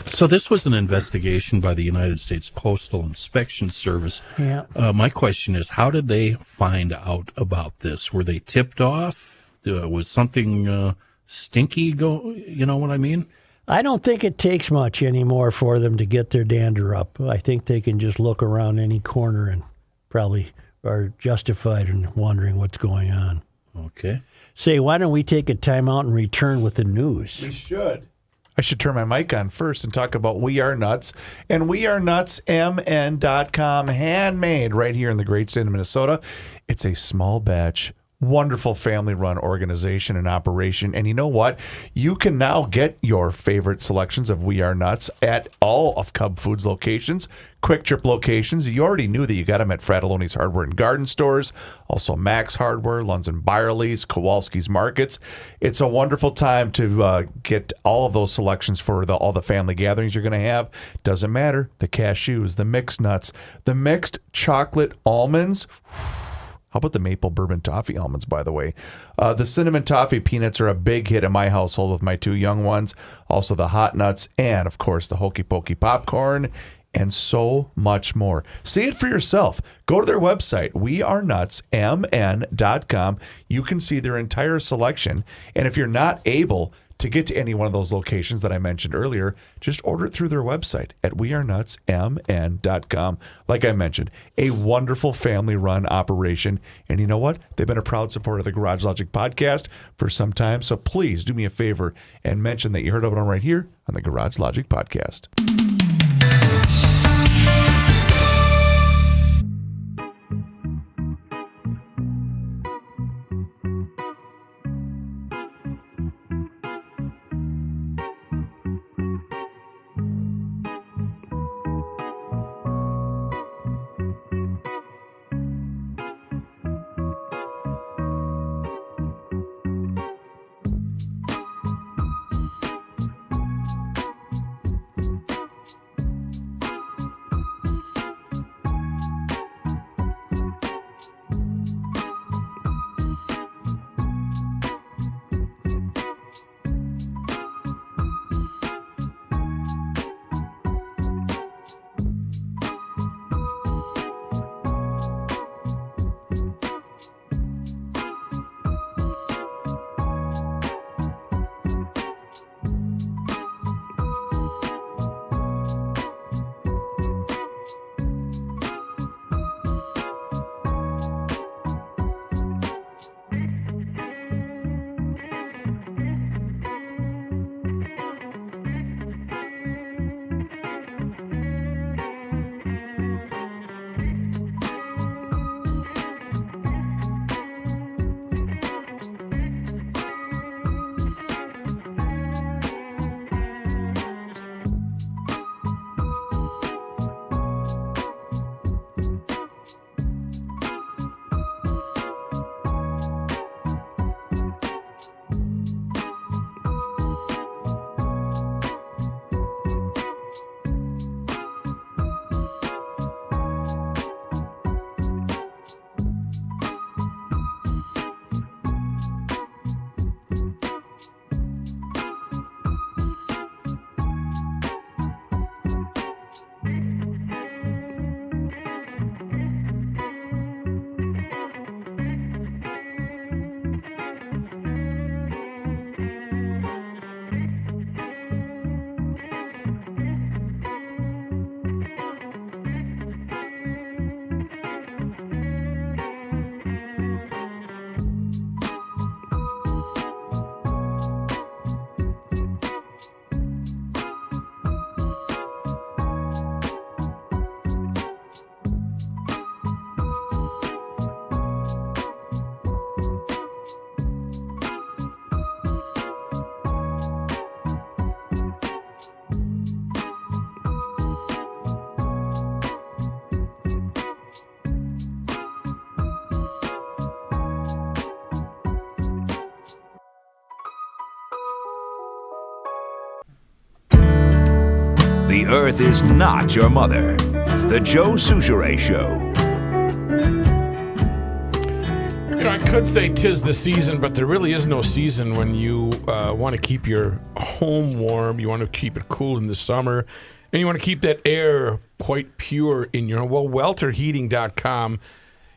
So this was an investigation by the United States Postal Inspection Service. Yeah. My question is, how did they find out about this? Were they tipped off? Was something stinky go? You know what I mean? I don't think it takes much anymore for them to get their dander up. I think they can just look around any corner and probably are justified in wondering what's going on. Okay. Say, why don't we take a timeout and return with the news? We should. I should turn my mic on first and talk about We Are Nuts and WeAreNutsMN.com, handmade right here in the great state of Minnesota. It's a small batch, wonderful family-run organization and operation. And you know what? You can now get your favorite selections of We Are Nuts at all of Cub Foods locations, Quick Trip locations. You already knew that you got them at Fratelloni's Hardware and Garden Stores, also Max Hardware, Lunds and Byerly's, Kowalski's Markets. It's a wonderful time to get all of those selections for all the family gatherings you're going to have. Doesn't matter. The cashews, the mixed nuts, the mixed chocolate almonds. How about the maple bourbon toffee almonds, by the way? The cinnamon toffee peanuts are a big hit in my household with my 2 young ones. Also the hot nuts and, of course, the Hokey Pokey popcorn and so much more. See it for yourself. Go to their website, wearenutsmn.com. You can see their entire selection. And if you're not able to get to any one of those locations that I mentioned earlier, just order it through their website at wearenutsmn.com. Like I mentioned, a wonderful family-run operation. And you know what? They've been a proud supporter of the Garage Logic podcast for some time. So please do me a favor and mention that you heard about them right here on the Garage Logic podcast. The Earth is not your mother. The Joe Souchere Show. You know, I could say 'tis the season, but there really is no season when you want to keep your home warm. You want to keep it cool in the summer, and you want to keep that air quite pure in your home. Well, welterheating.com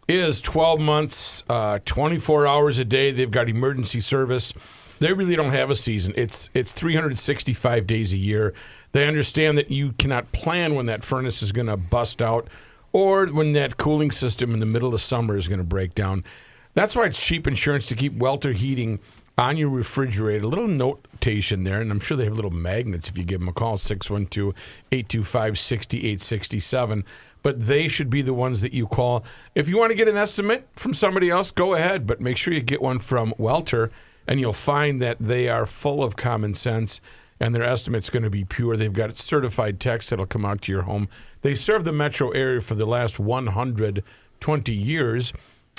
is 12 months, 24 hours a day. They've got emergency service. They really don't have a season. It's 365 days a year. They understand that you cannot plan when that furnace is going to bust out or when that cooling system in the middle of summer is going to break down. That's why it's cheap insurance to keep Welter Heating on your refrigerator. A little notation there, and I'm sure they have little magnets if you give them a call, 612-825-6867. But they should be the ones that you call. If you want to get an estimate from somebody else, go ahead, but make sure you get one from Welter, and you'll find that they are full of common sense, and their estimate's going to be pure. They've got certified techs that'll come out to your home. They serve the metro area for the last 120 years,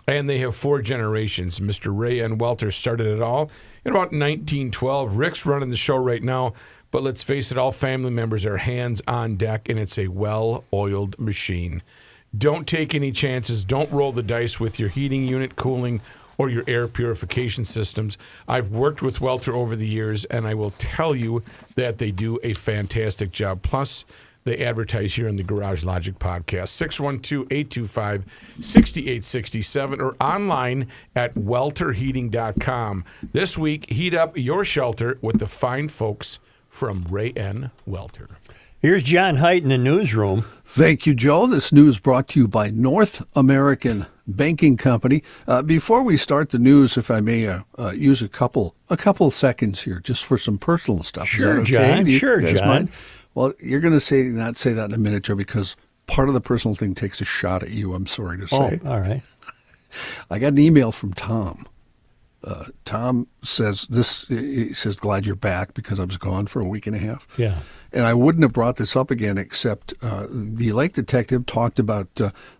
and they have 4 generations. Mr. Ray N. Welter started it all in about 1912. Rick's running the show right now, but let's face it, all family members are hands on deck, and it's a well-oiled machine. Don't take any chances. Don't roll the dice with your heating unit, cooling, or your air purification systems. I've worked with Welter over the years, and I will tell you that they do a fantastic job. Plus, they advertise here in the Garage Logic podcast, 612-825-6867 or online at welterheating.com. This week, heat up your shelter with the fine folks from Ray N. Welter. Here's John Haidt in the newsroom. Thank you, Joe. This news brought to you by North American Banking Company. Before we start the news, if I may use a couple seconds here just for some personal stuff. Sure, Is that okay? John. Sure, John. Mind? Well, you're going to not say that in a minute, Joe, because part of the personal thing takes a shot at you, I'm sorry to say. Oh, all right. I got an email from Tom. Tom says this. He says, "Glad you're back," because I was gone for a week and a half. Yeah. And I wouldn't have brought this up again except the lake detective talked about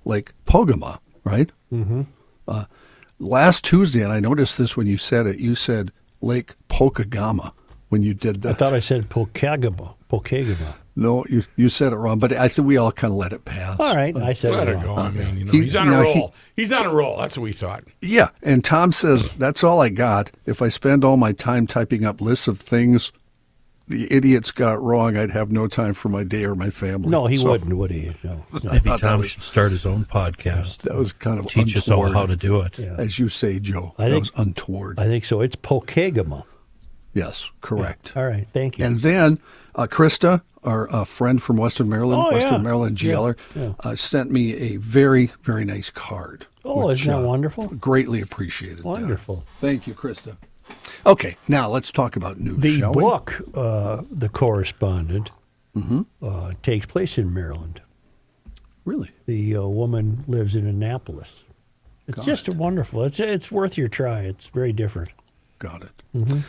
Lake Pogama, right? Mm-hmm. Last Tuesday, and I noticed this when you said it, you said Lake Pokegama when you did that. I thought I said Pokegama. No, you said it wrong, but I think we all kind of let it pass. All right, I said Let it it go. wrong. I mean, he's on a roll. He's on a roll. That's what we thought. Yeah, and Tom says, that's all I got. If I spend all my time typing up lists of things the idiots got wrong, I'd have no time for my day or my family. No, he wouldn't, would he? No. Maybe Tom should start his own podcast. That was kind of teach us all how to do it. Yeah. As you say, Joe. That was untoward. I think so. It's Pokegama. Yes, correct. Yeah. All right, thank you. And then Krista, our friend from Western Maryland, Maryland GLer, sent me a very, very nice card. Oh, isn't that wonderful? Greatly appreciated. Wonderful. Thank you, Krista. Okay, now let's talk about news, The shall we? book, The Correspondent, takes place in Maryland. Really? The woman lives in Annapolis. It's just wonderful. It's worth your try. It's very different. Got it. Mm-hmm.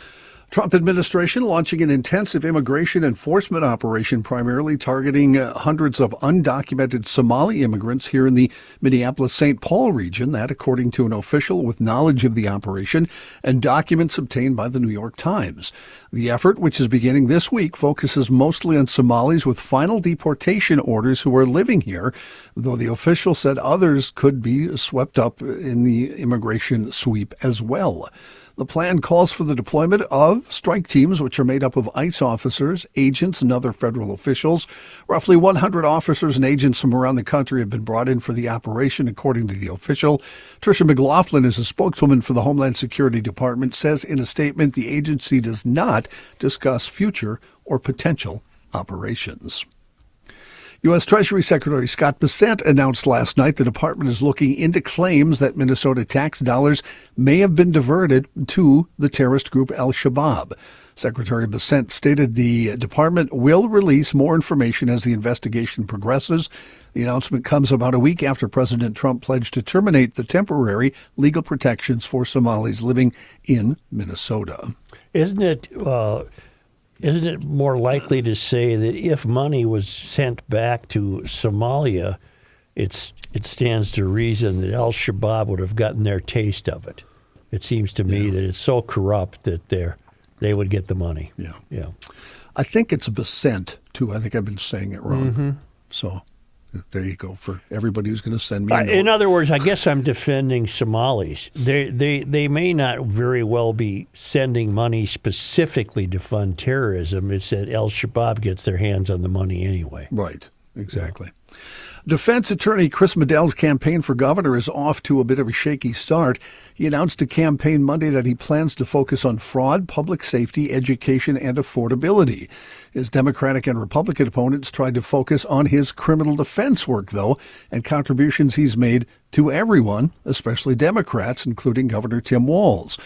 Trump administration launching an intensive immigration enforcement operation primarily targeting hundreds of undocumented Somali immigrants here in the Minneapolis-St. Paul region. That, according to an official with knowledge of the operation and documents obtained by the New York Times. The effort, which is beginning this week, focuses mostly on Somalis with final deportation orders who are living here, though the official said others could be swept up in the immigration sweep as well. The plan calls for the deployment of strike teams, which are made up of ICE officers, agents, and other federal officials. Roughly 100 officers and agents from around the country have been brought in for the operation, according to the official. Tricia McLaughlin is a spokeswoman for the Homeland Security Department, says in a statement the agency does not discuss future or potential operations. U.S. Treasury Secretary Scott Bessent announced last night the department is looking into claims that Minnesota tax dollars may have been diverted to the terrorist group Al-Shabaab. Secretary Bessent stated the department will release more information as the investigation progresses. The announcement comes about a week after President Trump pledged to terminate the temporary legal protections for Somalis living in Minnesota. Isn't it more likely to say that if money was sent back to Somalia, it stands to reason that Al-Shabaab would have gotten their taste of it? It seems to me that it's so corrupt that they would get the money. Yeah. I think it's Bessent, too. I think I've been saying it wrong. Mm-hmm. So there you go for everybody who's going to send me a note. In other words, I guess I'm defending Somalis. They may not very well be sending money specifically to fund terrorism. It's that Al-Shabaab gets their hands on the money anyway. Right, exactly. Defense attorney Chris Medell's campaign for governor is off to a bit of a shaky start. He announced to campaign Monday that he plans to focus on fraud, public safety, education, and affordability. His Democratic and Republican opponents tried to focus on his criminal defense work, though, and contributions he's made to everyone, especially Democrats, including Governor Tim Walz.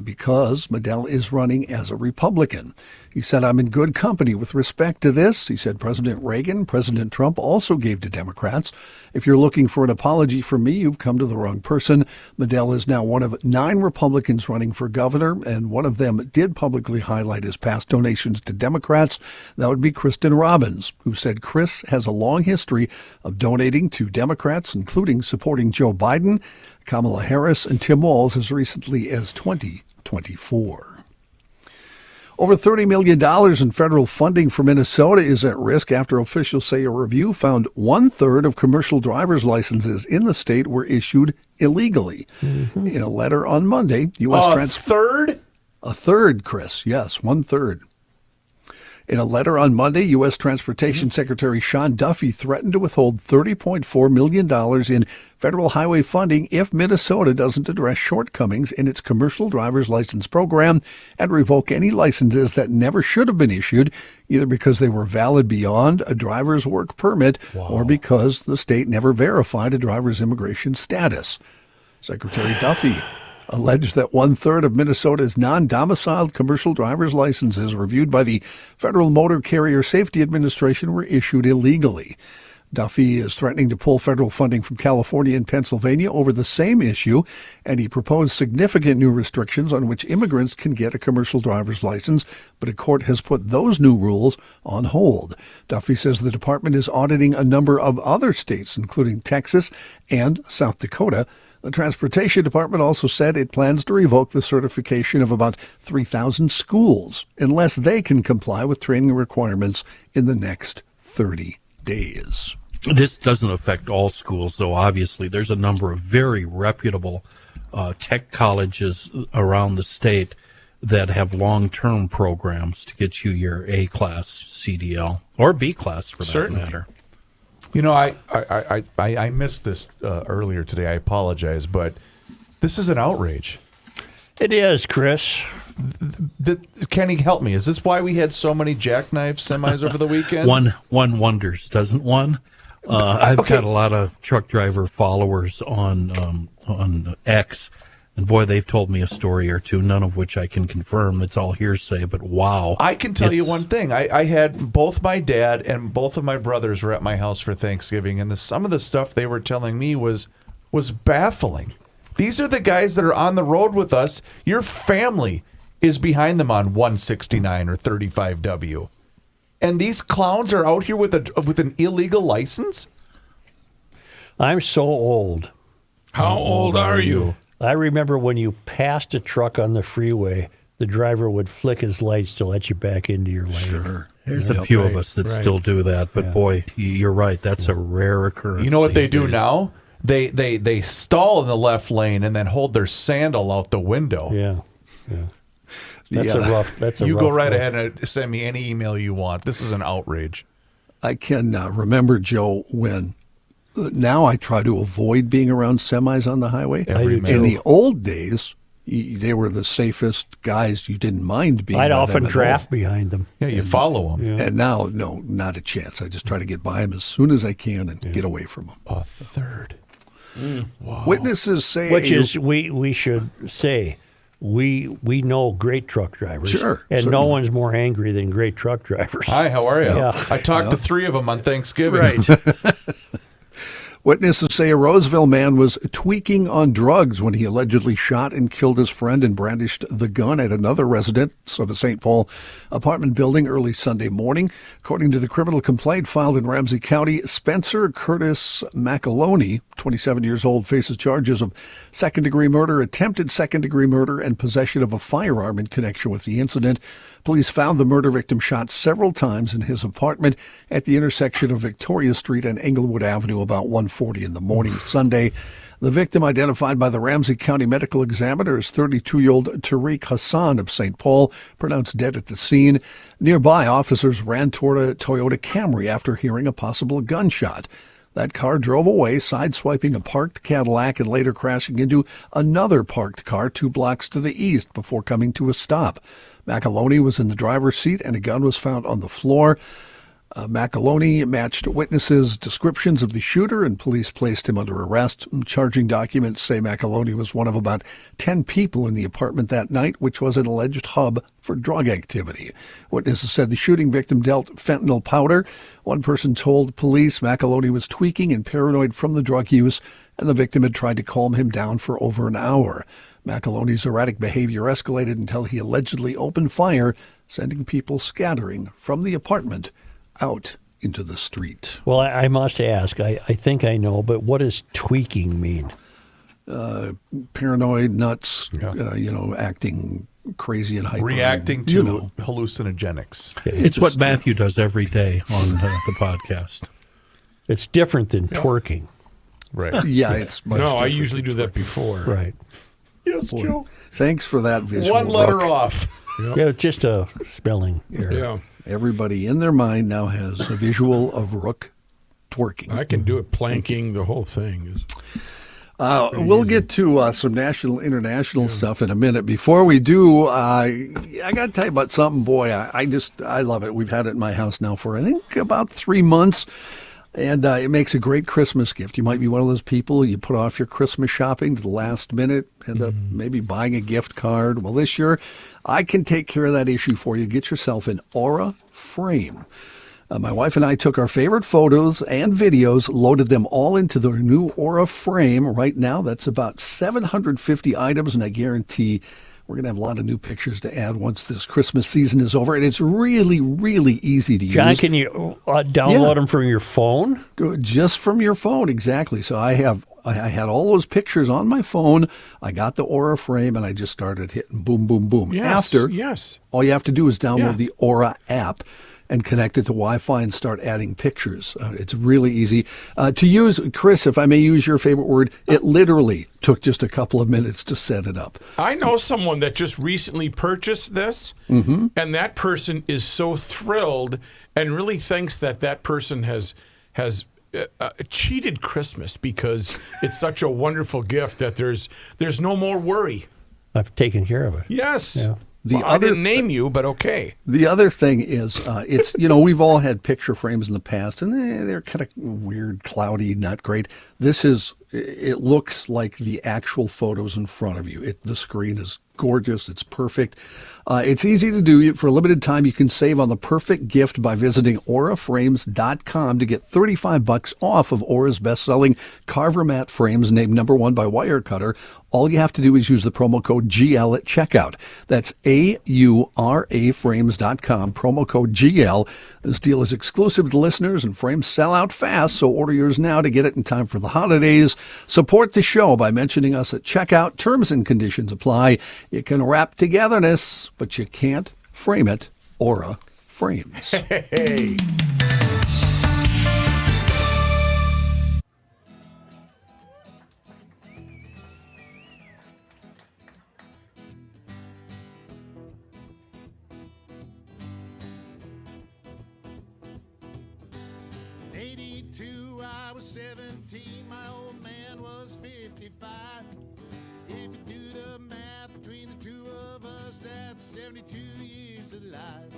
Because Medell is running as a Republican. He said, I'm in good company with respect to this. He said President Reagan, President Trump also gave to Democrats. If you're looking for an apology from me, you've come to the wrong person. Medell is now one of 9 Republicans running for governor, and one of them did publicly highlight his past donations to Democrats. That would be Kristen Robbins, who said Chris has a long history of donating to Democrats, including supporting Joe Biden, Kamala Harris, and Tim Walz as recently as 2024. Over $30 million in federal funding for Minnesota is at risk after officials say a review found 1/3 of commercial driver's licenses in the state were issued illegally. In a letter on Monday, third? A third, Chris. Yes, 1/3. In a letter on Monday, U.S. Transportation Secretary Sean Duffy threatened to withhold $30.4 million in federal highway funding if Minnesota doesn't address shortcomings in its commercial driver's license program and revoke any licenses that never should have been issued, either because they were valid beyond a driver's work permit or because the state never verified a driver's immigration status. Secretary Duffy alleged that 1/3 of Minnesota's non-domiciled commercial driver's licenses reviewed by the Federal Motor Carrier Safety Administration were issued illegally. Duffy is threatening to pull federal funding from California and Pennsylvania over the same issue, and he proposed significant new restrictions on which immigrants can get a commercial driver's license, but a court has put those new rules on hold. Duffy says the department is auditing a number of other states, including Texas and South Dakota. The Transportation Department also said it plans to revoke the certification of about 3,000 schools unless they can comply with training requirements in the next 30 days. This doesn't affect all schools, though. Obviously, there's a number of very reputable tech colleges around the state that have long-term programs to get you your A-class CDL or B-class for that matter. You know, I missed this earlier today. I apologize, but this is an outrage. It is, Chris. Kenny, help me. Is this why we had so many jackknife semis over the weekend? One wonders, doesn't one? I've got a lot of truck driver followers on X, and boy, they've told me a story or two, none of which I can confirm. It's all hearsay, but wow. I can tell you one thing. I had both my dad and both of my brothers were at my house for Thanksgiving, and some of the stuff they were telling me was baffling. These are the guys that are on the road with us. Your family is behind them on 169 or 35W. And these clowns are out here with an illegal license? I'm so old. How old are you? I remember when you passed a truck on the freeway, the driver would flick his lights to let you back into your lane. Sure. There's a few of us that still do that, but boy, you're right. That's a rare occurrence. You know what they do days. now? They stall in the left lane and then hold their sandal out the window. Yeah. That's a rough. You go right ahead and send me any email you want. This is an outrage. I can remember, Joe, when now I try to avoid being around semis on the highway. In the old days, they were the safest guys. You didn't mind being. I'd often draft behind them. Yeah, you follow them. Yeah. And now, no, not a chance. I just try to get by them as soon as I can and get away from them. A third. Wow. Witnesses say, which is we should say. We know great truck drivers. Sure. And certainly. no one's more angry than great truck drivers. Hi, how are you? Yeah. I talked to 3 of them on Thanksgiving. Right. Witnesses say a Roseville man was tweaking on drugs when he allegedly shot and killed his friend and brandished the gun at another residence of a St. Paul apartment building early Sunday morning. According to the criminal complaint filed in Ramsey County, Spencer Curtis McAloney, 27 years old, faces charges of second-degree murder, attempted second-degree murder, and possession of a firearm in connection with the incident. Police found the murder victim shot several times in his apartment at the intersection of Victoria Street and Englewood Avenue about 1:40 in the morning Sunday. The victim, identified by the Ramsey County Medical Examiner as 32-year-old Tariq Hassan of St. Paul, pronounced dead at the scene. Nearby, officers ran toward a Toyota Camry after hearing a possible gunshot. That car drove away, sideswiping a parked Cadillac and later crashing into another parked car 2 blocks to the east before coming to a stop. McAloney was in the driver's seat and a gun was found on the floor. McAloney matched witnesses' descriptions of the shooter, and police placed him under arrest. Charging documents say McAloney was one of about 10 people in the apartment that night, which was an alleged hub for drug activity. Witnesses said the shooting victim dealt fentanyl powder. One person told police McAloney was tweaking and paranoid from the drug use, and the victim had tried to calm him down for over an hour. McAloney's erratic behavior escalated until he allegedly opened fire, sending people scattering from the apartment out into the street. Well, I must ask, I think I know, but what does tweaking mean? Paranoid, nuts, acting crazy and hyper. Reacting to hallucinogenics. It's what Matthew does every day on the podcast. It's different than twerking. Right. Yeah, it's much No, I different usually than do that before. Right. Yes, Boy, Joe. Thanks for that visual. One letter Brooke. off. Yeah, just a spelling error. Yeah. Everybody in their mind now has a visual of Rook twerking. I can do it, planking, the whole thing. We'll get to some national, international stuff in a minute. Before we do, I got to tell you about something, boy. I love it. We've had it in my house now for, I think, about 3 months. And it makes a great Christmas gift. You might be one of those people, you put off your Christmas shopping to the last minute, end up maybe buying a gift card. Well, this year, I can take care of that issue for you. Get yourself an Aura frame. My wife and I took our favorite photos and videos, loaded them all into the new Aura frame. Right now, that's about 750 items, and I guarantee we're going to have a lot of new pictures to add once this Christmas season is over. And it's really, really easy to use. John, can you download them from your phone? Just from your phone, exactly. So I had all those pictures on my phone. I got the Aura frame, and I just started hitting boom, boom, boom. Yes, After, yes. all you have to do is download the Aura app and connect it to Wi-Fi and start adding pictures. It's really easy to use. Chris, if I may use your favorite word, it literally took just a couple of minutes to set it up. I know someone that just recently purchased this, and that person is so thrilled and really thinks that person has cheated Christmas because it's such a wonderful gift that there's no more worry. I've taken care of it. Yes. Yeah. I didn't name you, but okay. The other thing is, it's, we've all had picture frames in the past, and they're kind of weird, cloudy, not great. It looks like the actual photos in front of you. The screen is gorgeous. It's perfect. It's easy to do. For a limited time, you can save on the perfect gift by visiting auraframes.com to get $35 off of Aura's best-selling Carver mat frames, named #1 by Wirecutter. All you have to do is use the promo code GL at checkout. That's AURAFrames.com, promo code GL. This deal is exclusive to listeners, and frames sell out fast, so order yours now to get it in time for the holidays. Support the show by mentioning us at checkout. Terms and conditions apply. You can wrap togetherness, but you can't frame it. Aura Frames. Hey. I was 17, my old man was 55. If you do the math between the two of us, that's 72 years of life.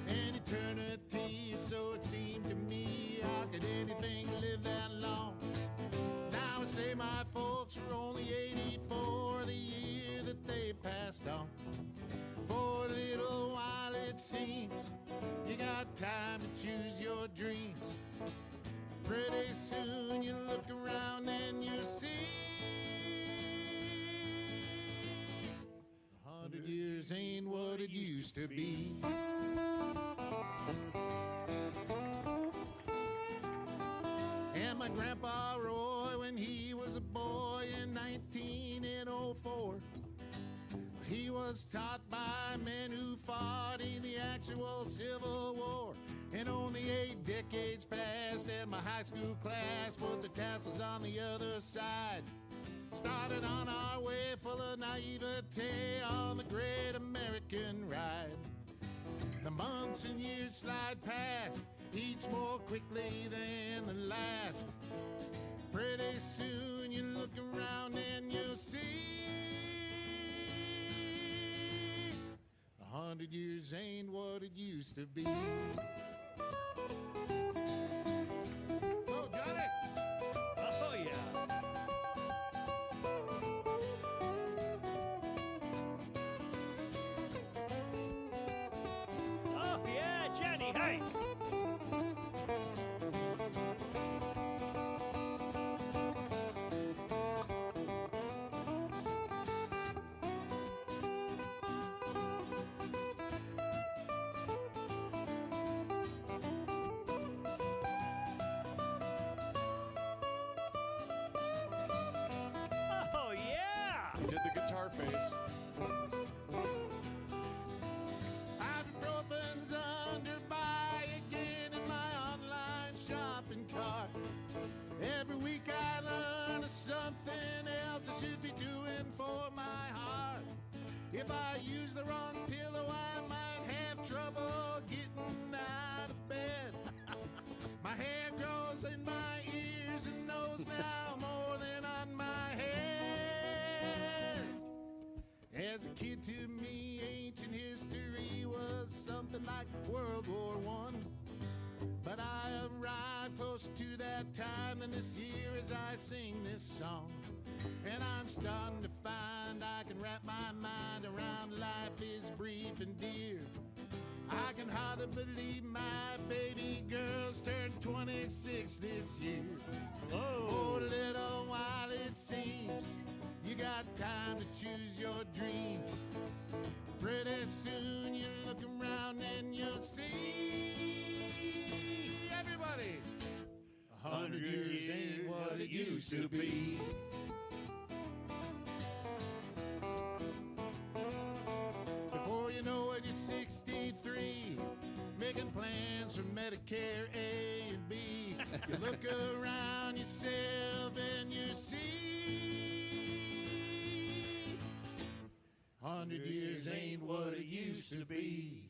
An eternity, so it seemed to me. How could anything live that long? Now I say my folks were only 84 the year that they passed on. For a little while it seems you got time to choose your dreams. Pretty soon you look around and you see 100 years ain't what it used to be. And my grandpa Roy, when he was a boy in 1904, he was taught by men who fought in the actual Civil War. And only 8 decades passed, and my high school class put the tassels on the other side. Started on our way full of naivete on the great American ride. The months and years slide past, each more quickly than the last. Pretty soon you look around and you'll see 100 years ain't what it used to be. Oh, Johnny! Oh, yeah. Oh, yeah, Jenny, hey! Oh, yeah! Did the guitar face. Ibuprofen's under buy again in my online shopping cart. Every week I learn something else I should be doing for my heart. If I use the wrong pillow, I might have trouble getting out of bed. My hair grows in my ears and nose now more than on my head. As a kid, to me, ancient history was something like World War I. But I arrived close to that time, and this year as I sing this song, and I'm starting to find I can wrap my mind around life is brief and dear. I can hardly believe my baby girl's turned 26 this year. Oh, a little while it seems you got time to choose your dreams. Pretty soon you look around and you'll see everybody. 100 years ain't what it used to be. Before you know it, you're 63, making plans for Medicare A and B. You look around yourself and you see 100 years ain't what it used to be.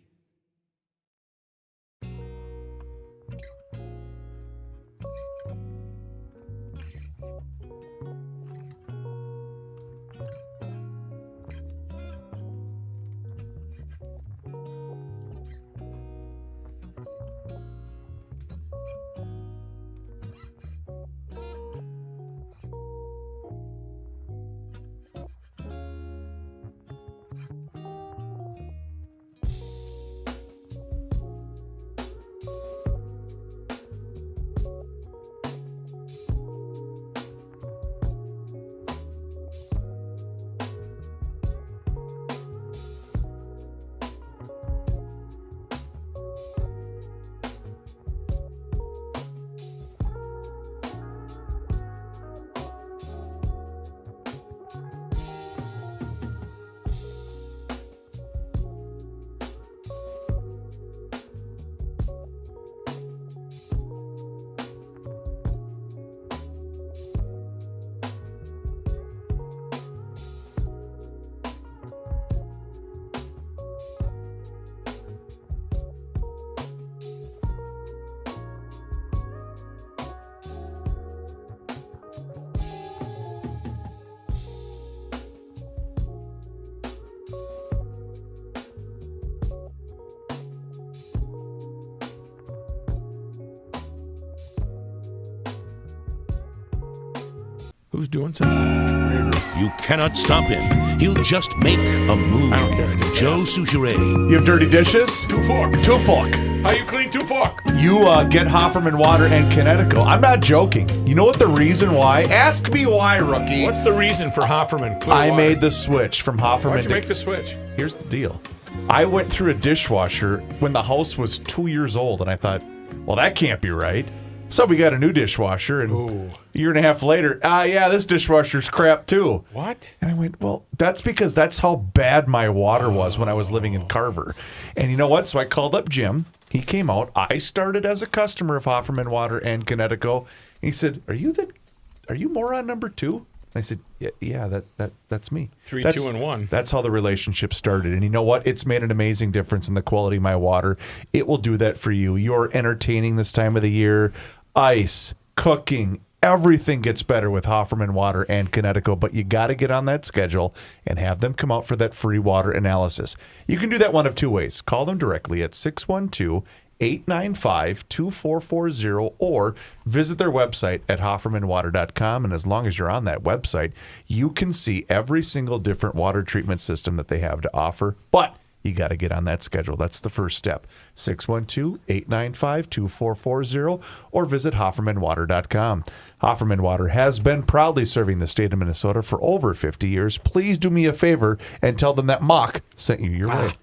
Who's doing something? You cannot stop him. He'll just make a move. I don't care. Just Joe ask. Souchere. You have dirty dishes? Two fork. Two fork. How you clean two fork? You get Hofferman water and Connecticut. I'm not joking. You know what the reason why? Ask me why, rookie. What's the reason for Hofferman? Clear I water? made the switch from Hofferman Why'd you to... make the switch? Here's the deal. I went through a dishwasher when the house was 2 years old, and I thought, well, that can't be right. So we got a new dishwasher, and a year and a half later, yeah, this dishwasher's crap too. What? And I went, well, that's because that's how bad my water was when I was living in Carver. And you know what? So I called up Jim. He came out. I started as a customer of Hofferman Water and Connecticut. He said, are you moron number 2? I said, yeah, that's me. 3, That's- 2, and 1. That's how the relationship started. And you know what? It's made an amazing difference in the quality of my water. It will do that for you. You're entertaining this time of the year. Ice, cooking, everything gets better with Hofferman Water and Connecticut, but you got to get on that schedule and have them come out for that free water analysis. You can do that one of two ways. Call them directly at 612-895-2440 or visit their website at hoffermanwater.com. And as long as you're on that website, you can see every single different water treatment system that they have to offer. But you got to get on that schedule. That's the first step. 612-895-2440 or visit hoffermanwater.com. Hofferman Water has been proudly serving the state of Minnesota for over 50 years. Please do me a favor and tell them that Mock sent you your way.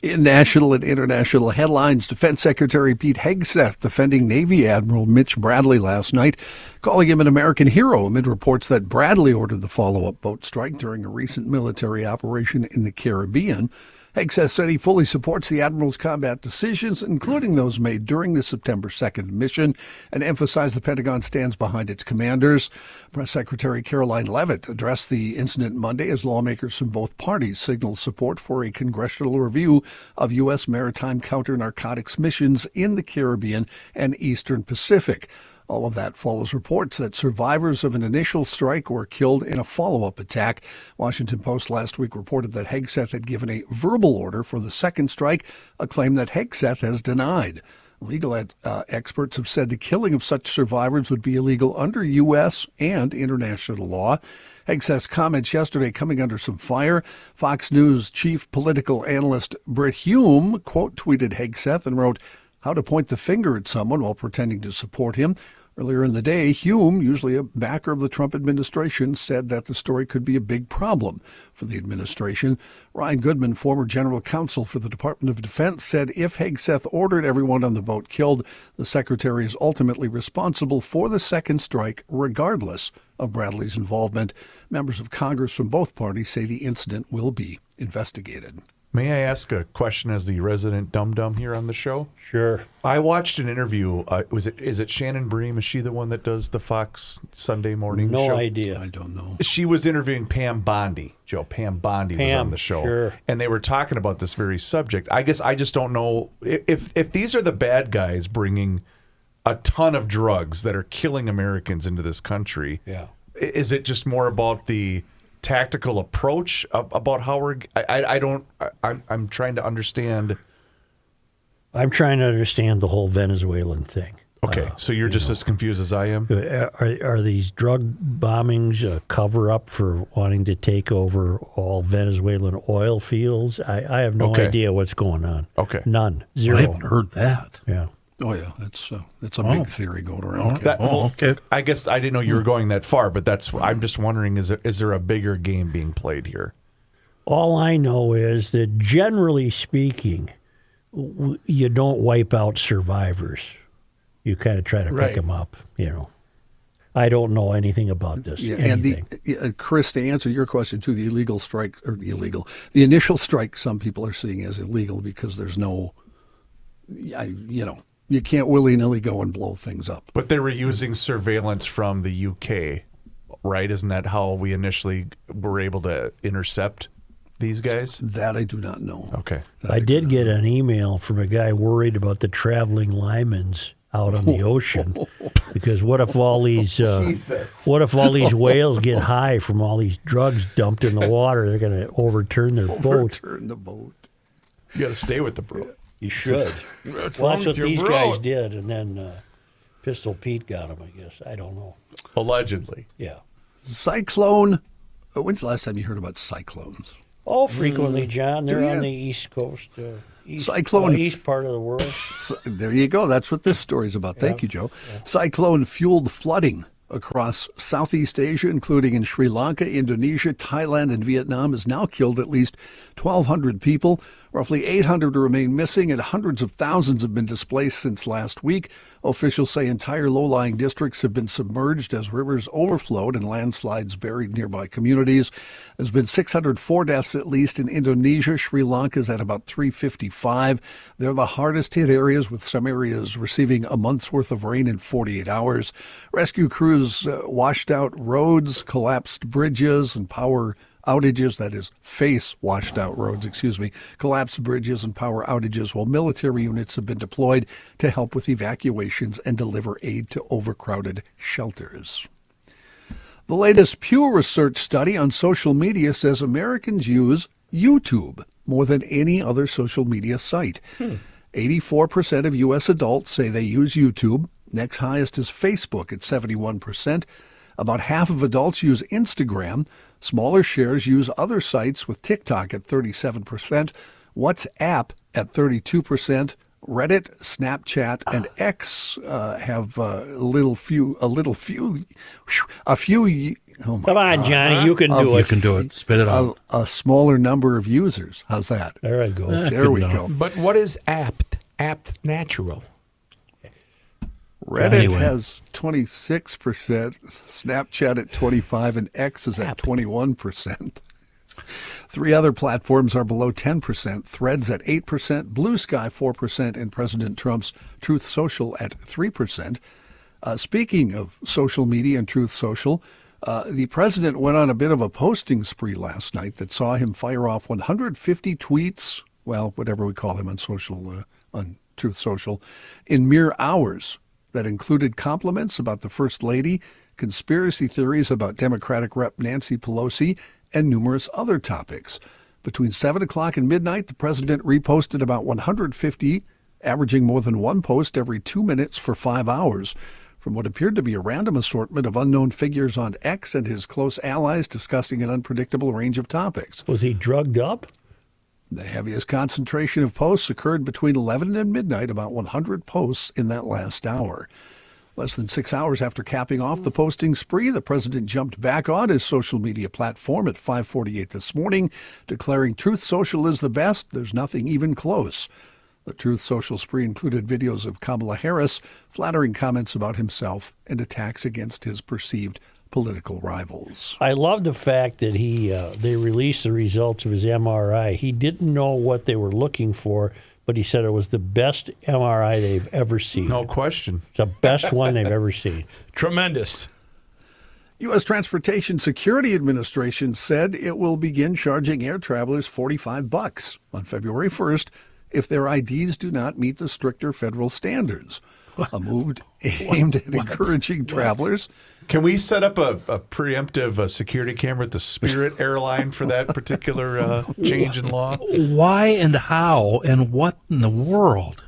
In national and international headlines, Defense Secretary Pete Hegseth defending Navy Admiral Mitch Bradley last night, calling him an American hero amid reports that Bradley ordered the follow-up boat strike during a recent military operation in the Caribbean. Hegseth said he fully supports the Admiral's combat decisions, including those made during the September 2nd mission, and emphasized the Pentagon stands behind its commanders. Press Secretary Caroline Leavitt addressed the incident Monday as lawmakers from both parties signaled support for a congressional review of U.S. maritime counter-narcotics missions in the Caribbean and Eastern Pacific. All of that follows reports that survivors of an initial strike were killed in a follow-up attack. Washington Post last week reported that Hegseth had given a verbal order for the second strike, a claim that Hegseth has denied. Legal experts have said the killing of such survivors would be illegal under U.S. and international law. Hegseth's comments yesterday coming under some fire. Fox News chief political analyst Brit Hume quote-tweeted Hegseth and wrote, "How to point the finger at someone while pretending to support him." Earlier in the day, Hume, usually a backer of the Trump administration, said that the story could be a big problem for the administration. Ryan Goodman, former general counsel for the Department of Defense, said if Hegseth ordered everyone on the boat killed, the secretary is ultimately responsible for the second strike, regardless of Bradley's involvement. Members of Congress from both parties say the incident will be investigated. May I ask a question as the resident dum-dum here on the show? Sure. I watched an interview. Is it Shannon Bream? Is she the one that does the Fox Sunday morning show? No idea. I don't know. She was interviewing Pam Bondi. Joe, Pam Bondi was on the show. Sure. And they were talking about this very subject. I guess I just don't know if these are the bad guys bringing a ton of drugs that are killing Americans into this country. Yeah. Is it just more about the tactical approach about how I'm trying to understand. I'm trying to understand the whole Venezuelan thing. Okay, so you're just as confused as I am? Are these drug bombings a cover-up for wanting to take over all Venezuelan oil fields? I have no idea what's going on. Okay. None. Zero. I haven't heard that. Yeah. Oh, yeah, that's a big theory going around. Okay. I guess I didn't know you were going that far, but I'm just wondering, is there a bigger game being played here? All I know is that generally speaking, you don't wipe out survivors. You kind of try to pick them up, I don't know anything about this. Yeah, anything. and Chris, to answer your question too, the the initial strike, some people are seeing as illegal because there's no, you can't willy-nilly go and blow things up. But they were using surveillance from the UK, right? Isn't that how we initially were able to intercept these guys? That I do not know. Okay. I did get an email from a guy worried about the traveling limans out on the ocean, because what if all these whales get high from all these drugs dumped in the water? They're going to overturn their boat. Overturn the boat. You got to stay with the boat. You should. What's Well, wrong that's with what your these bro? guys did, and then Pistol Pete got him, I guess. I don't know. Allegedly. Yeah. Cyclone. When's the last time you heard about cyclones? Oh, frequently, John. They're Do on you? the East Coast, east part of the world. There you go. That's what this story's about. Thank you, Joe. Cyclone-fueled flooding across Southeast Asia, including in Sri Lanka, Indonesia, Thailand, and Vietnam, has now killed at least 1,200 people. Roughly 800 remain missing and hundreds of thousands have been displaced since last week. Officials say entire low-lying districts have been submerged as rivers overflowed and landslides buried nearby communities. There's been 604 deaths at least in Indonesia. Sri Lanka's at about 355. They're the hardest hit areas, with some areas receiving a month's worth of rain in 48 hours. Rescue crews washed out roads, collapsed bridges and power outages, that is, washed out roads, collapsed bridges and power outages, while military units have been deployed to help with evacuations and deliver aid to overcrowded shelters. The latest Pew Research study on social media says Americans use YouTube more than any other social media site. 84% of U.S. adults say they use YouTube. Next highest is Facebook at 71%. About half of adults use Instagram. Smaller shares use other sites, with TikTok at 37%, WhatsApp at 32%, Reddit, Snapchat, and X have a few. Oh my Come on, God. Johnny, you can do it. You can do it. Spit it out. A smaller number of users. How's that? There I go. There we go. But what is apt? Apt natural. Reddit has 26%, Snapchat at 25%, and X is at 21%. Three other platforms are below 10%, Threads at 8%, Blue Sky 4%, and President Trump's Truth Social at 3%. Speaking of social media and Truth Social, the president went on a bit of a posting spree last night that saw him fire off 150 tweets, well, whatever we call them on Truth Social, in mere hours. That included compliments about the First Lady, conspiracy theories about Democratic Rep Nancy Pelosi, and numerous other topics. Between 7 o'clock and midnight, the president reposted about 150, averaging more than one post every 2 minutes for 5 hours, from what appeared to be a random assortment of unknown figures on X and his close allies discussing an unpredictable range of topics. Was he drugged up? The heaviest concentration of posts occurred between 11 and midnight, about 100 posts in that last hour. Less than 6 hours after capping off the posting spree, the president jumped back on his social media platform at 5:48 this morning, declaring Truth Social is the best. There's nothing even close. The Truth Social spree included videos of Kamala Harris, flattering comments about himself, and attacks against his perceived political rivals. I love the fact that they released the results of his MRI. He didn't know what they were looking for, but he said it was the best MRI they've ever seen. No question. It's the best one they've ever seen. Tremendous. U.S. Transportation Security Administration said it will begin charging air travelers $45 on February 1st if their IDs do not meet the stricter federal standards. A move aimed at encouraging travelers. Can we set up a preemptive security camera at the Spirit airline for that particular change in law? Why and how and what in the world?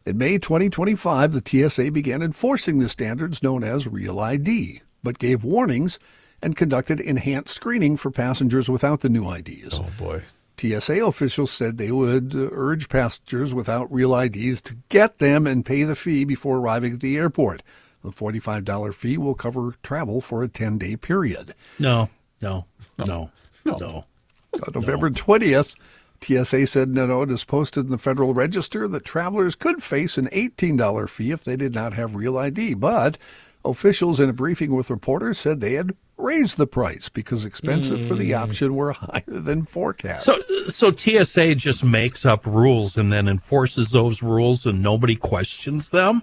In May 2025, the TSA began enforcing the standards known as Real ID, but gave warnings and conducted enhanced screening for passengers without the new IDs. Oh, boy. TSA officials said they would urge passengers without real IDs to get them and pay the fee before arriving at the airport. The $45 fee will cover travel for a 10-day period. No. On November 20th, TSA said no, it is posted in the Federal Register that travelers could face an $18 fee if they did not have real ID. But officials in a briefing with reporters said they had raised the price because expenses for the option were higher than forecast. So TSA just makes up rules and then enforces those rules and nobody questions them?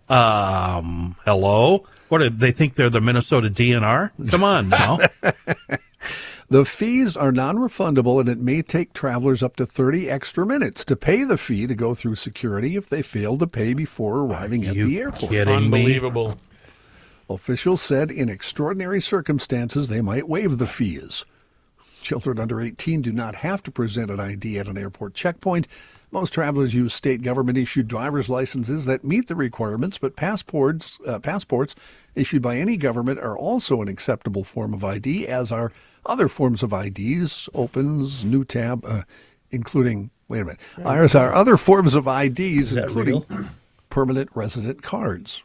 Hello? What, do they think they're the Minnesota DNR? Come on now. The fees are non-refundable, and it may take travelers up to 30 extra minutes to pay the fee to go through security if they fail to pay before arriving at the airport. Unbelievable. Officials said in extraordinary circumstances they might waive the fees. Children under 18 do not have to present an ID at an airport checkpoint. Most travelers use state government-issued driver's licenses that meet the requirements, but passports issued by any government are also an acceptable form of ID, as are other forms of IDs, opens, new tab, including, ours are other forms of IDs, including permanent resident cards.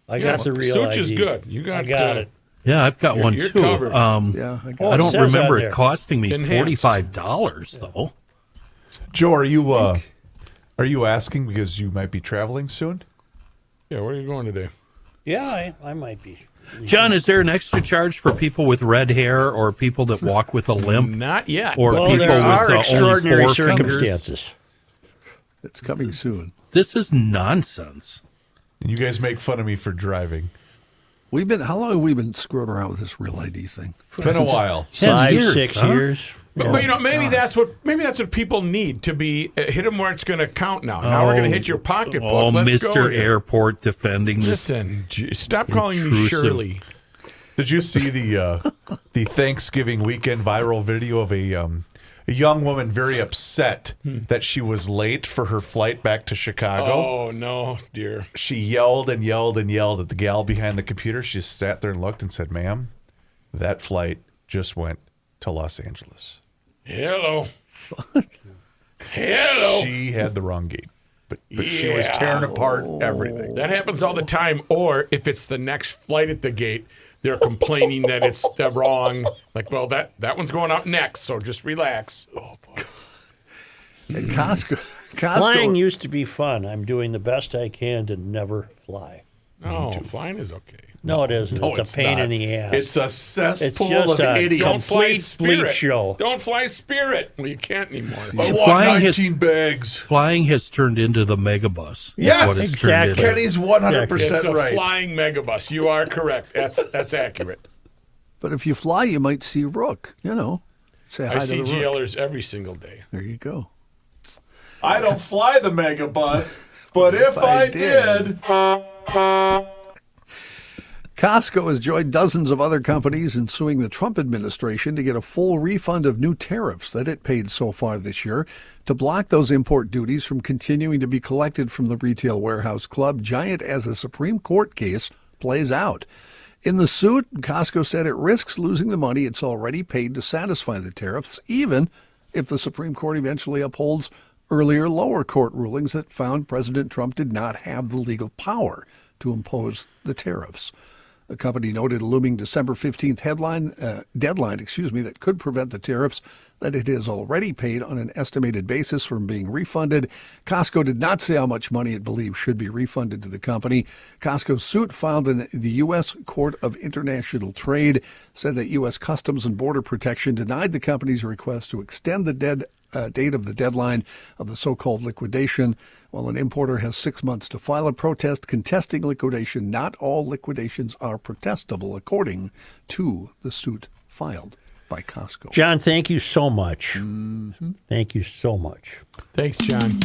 I got the real Such ID. is good. You got, I got it. Yeah, I've got one you're too. covered. I don't remember it costing me Enhanced. $45 though. Joe, are you asking because you might be traveling soon? Yeah, where are you going today? Yeah, I might be. John, is there an extra charge for people with red hair or people that walk with a limp? Not yet. Or Well, people there with are only extraordinary 4 fingers? circumstances. It's coming soon. This is nonsense. And you guys make fun of me for driving. How long have we been screwing around with this real ID thing? It's been a while. 5, years, 6 huh? years. But you know, maybe that's what people need to be hit them where it's going to count now. Now we're going to hit your pocketbook. Oh, Let's Mr. go here. Airport defending this. Listen, stop calling me intrusive- Shirley. Did you see the Thanksgiving weekend viral video of a young woman very upset that she was late for her flight back to Chicago? Oh no, dear. She yelled and yelled and yelled at the gal behind the computer. She just sat there and looked and said, "Ma'am, that flight just went to Los Angeles." Hello. Hello. She had the wrong gate, but she was tearing apart everything. That happens all the time. Or if it's the next flight at the gate, they're complaining that it's the wrong. Like, well, that one's going out next, so just relax. Oh boy. And Costco. Flying used to be fun. I'm doing the best I can to never fly. No, flying is okay. No, it isn't. No, it's a pain not. in the ass. It's a It's cesspool just of a idiots. Don't fly complete Spirit. bleep show. Don't fly Spirit. Well, you can't anymore. I want Flying 19 bags. Flying has turned into the megabus. That's Yes, what it's turned exactly. into. Kenny's 100% It's a right. flying megabus. You are correct. That's accurate. But if you fly, you might see Rook. Say hi I to see the Rook. GLers every single day. There you go. I don't fly the megabus, but if I did. Costco has joined dozens of other companies in suing the Trump administration to get a full refund of new tariffs that it paid so far this year to block those import duties from continuing to be collected from the retail warehouse club, giant as a Supreme Court case plays out. In the suit, Costco said it risks losing the money it's already paid to satisfy the tariffs, even if the Supreme Court eventually upholds earlier lower court rulings that found President Trump did not have the legal power to impose the tariffs. The company noted a looming December 15th deadline that could prevent the tariffs that it has already paid on an estimated basis from being refunded. Costco did not say how much money it believes should be refunded to the company. Costco's suit filed in the U.S. Court of International Trade said that U.S. Customs and Border Protection denied the company's request to extend the date of the deadline of the so-called liquidation. While an importer has 6 months to file a protest contesting liquidation, not all liquidations are protestable, according to the suit filed by Costco. John, thank you so much. Thank you so much. Thanks, John.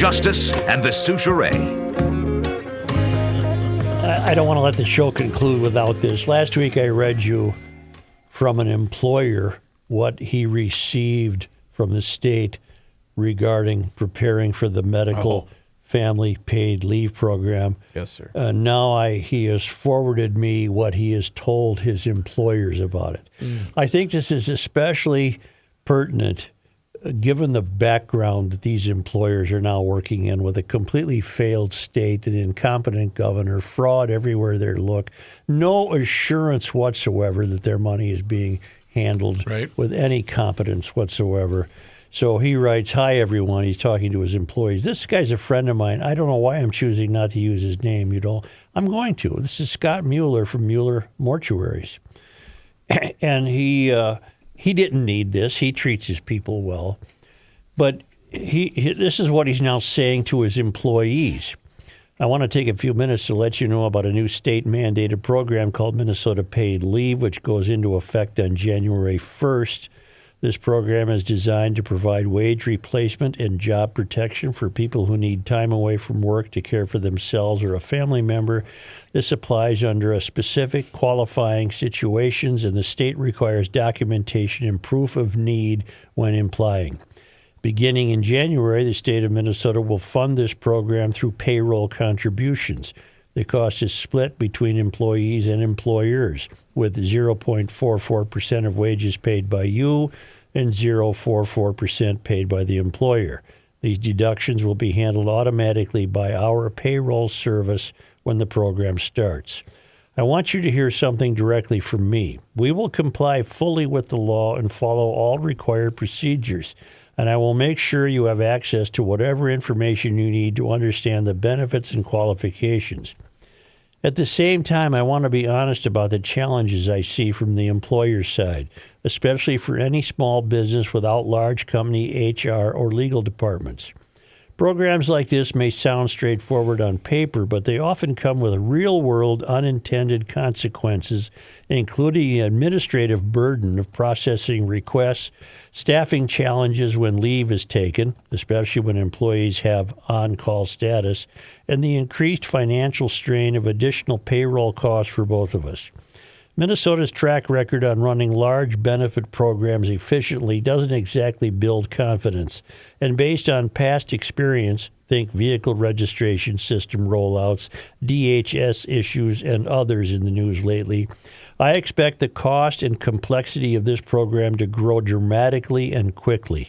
justice, and the Souchere. I don't want to let the show conclude without this. Last week I read you from an employer what he received from the state regarding preparing for the medical family paid leave program. Yes, sir. Now he has forwarded me what he has told his employers about it. I think this is especially pertinent given the background that these employers are now working in with a completely failed state, an incompetent governor, fraud everywhere they look, no assurance whatsoever that their money is being handled with any competence whatsoever. So he writes, "Hi, everyone." He's talking to his employees. "This guy's a friend of mine. I don't know why I'm choosing not to use his name. I'm going to. This is Scott Mueller from Mueller Mortuaries." And he didn't need this. He treats his people well. But this is what he's now saying to his employees. I want to take a few minutes to let you know about a new state-mandated program called Minnesota Paid Leave, which goes into effect on January 1st. This program is designed to provide wage replacement and job protection for people who need time away from work to care for themselves or a family member. This applies under a specific qualifying situations, and the state requires documentation and proof of need when applying. Beginning in January, the state of Minnesota will fund this program through payroll contributions. The cost is split between employees and employers, with 0.44% of wages paid by you and 0.44% paid by the employer. These deductions will be handled automatically by our payroll service when the program starts. I want you to hear something directly from me. We will comply fully with the law and follow all required procedures, and I will make sure you have access to whatever information you need to understand the benefits and qualifications. At the same time, I want to be honest about the challenges I see from the employer side, especially for any small business without large company HR or legal departments. Programs like this may sound straightforward on paper, but they often come with real-world unintended consequences, including the administrative burden of processing requests, staffing challenges when leave is taken, especially when employees have on-call status, and the increased financial strain of additional payroll costs for both of us. Minnesota's track record on running large benefit programs efficiently doesn't exactly build confidence. And based on past experience, think vehicle registration system rollouts, DHS issues, and others in the news lately, I expect the cost and complexity of this program to grow dramatically and quickly.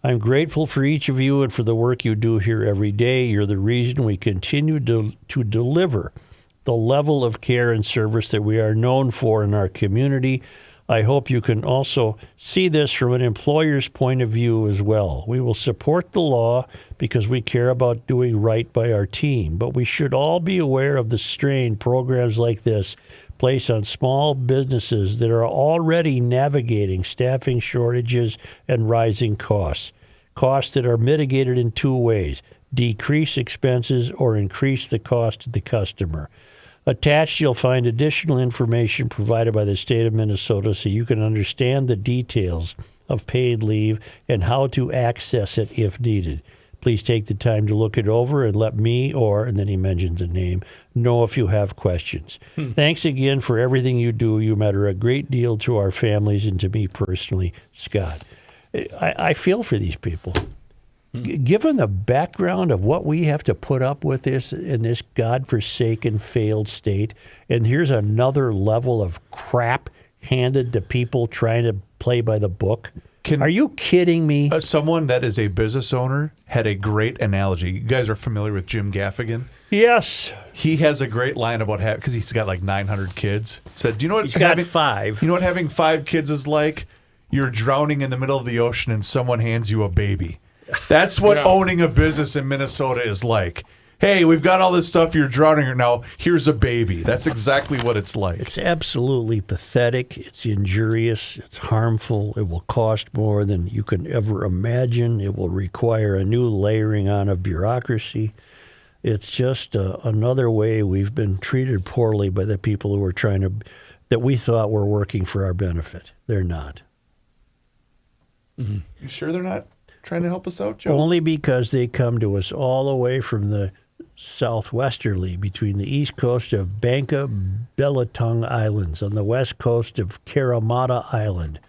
I'm grateful for each of you and for the work you do here every day. You're the reason we continue to deliver the level of care and service that we are known for in our community. I hope you can also see this from an employer's point of view as well. We will support the law because we care about doing right by our team, but we should all be aware of the strain programs like this place on small businesses that are already navigating staffing shortages and rising costs. Costs that are mitigated in two ways: decrease expenses or increase the cost to the customer. Attached, you'll find additional information provided by the state of Minnesota so you can understand the details of paid leave and how to access it if needed. Please take the time to look it over and let me and then he mentions a name, know if you have questions. Thanks again for everything you do. You matter a great deal to our families and to me personally, Scott. I feel for these people. Given the background of what we have to put up with in this godforsaken failed state, and here's another level of crap handed to people trying to play by the book. Are you kidding me? Someone that is a business owner had a great analogy. You guys are familiar with Jim Gaffigan? Yes. He has a great line about because he's got like 900 kids. Said, "Do you know what he's got 5? You know what having 5 kids is like? You're drowning in the middle of the ocean and someone hands you a baby." That's what owning a business in Minnesota is like. Hey, we've got all this stuff. You're drowning right now. Here's a baby. That's exactly what it's like. It's absolutely pathetic. It's injurious. It's harmful. It will cost more than you can ever imagine. It will require a new layering on of bureaucracy. It's just another way we've been treated poorly by the people who are that we thought were working for our benefit. They're not. You sure they're not? trying to help us out, Joe? Only because they come to us all the way from the southwesterly between the east coast of Banka Belitung Islands on the west coast of Karamata Island,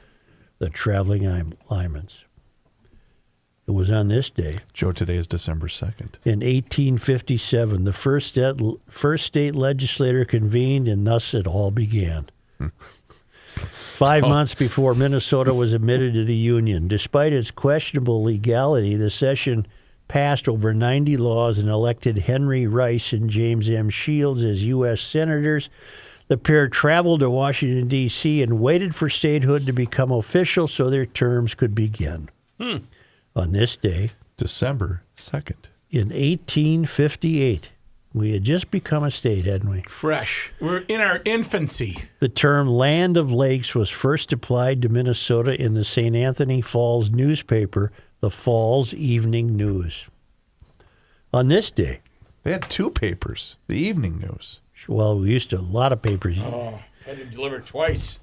the traveling Lymans. It was on this day. Joe, today is December 2nd. In 1857, the first state legislature convened, and thus it all began. 5 months before Minnesota was admitted to the Union. Despite its questionable legality, the session passed over 90 laws and elected Henry Rice and James M. Shields as U.S. senators. The pair traveled to Washington, D.C. and waited for statehood to become official so their terms could begin. On this day, December 2nd. In 1858, we had just become a state, hadn't we? Fresh. We're in our infancy. The term Land of Lakes was first applied to Minnesota in the St. Anthony Falls newspaper, the Falls Evening News. On this day, they had two papers, the Evening News. Well, we used to, a lot of papers. Oh, had to deliver twice.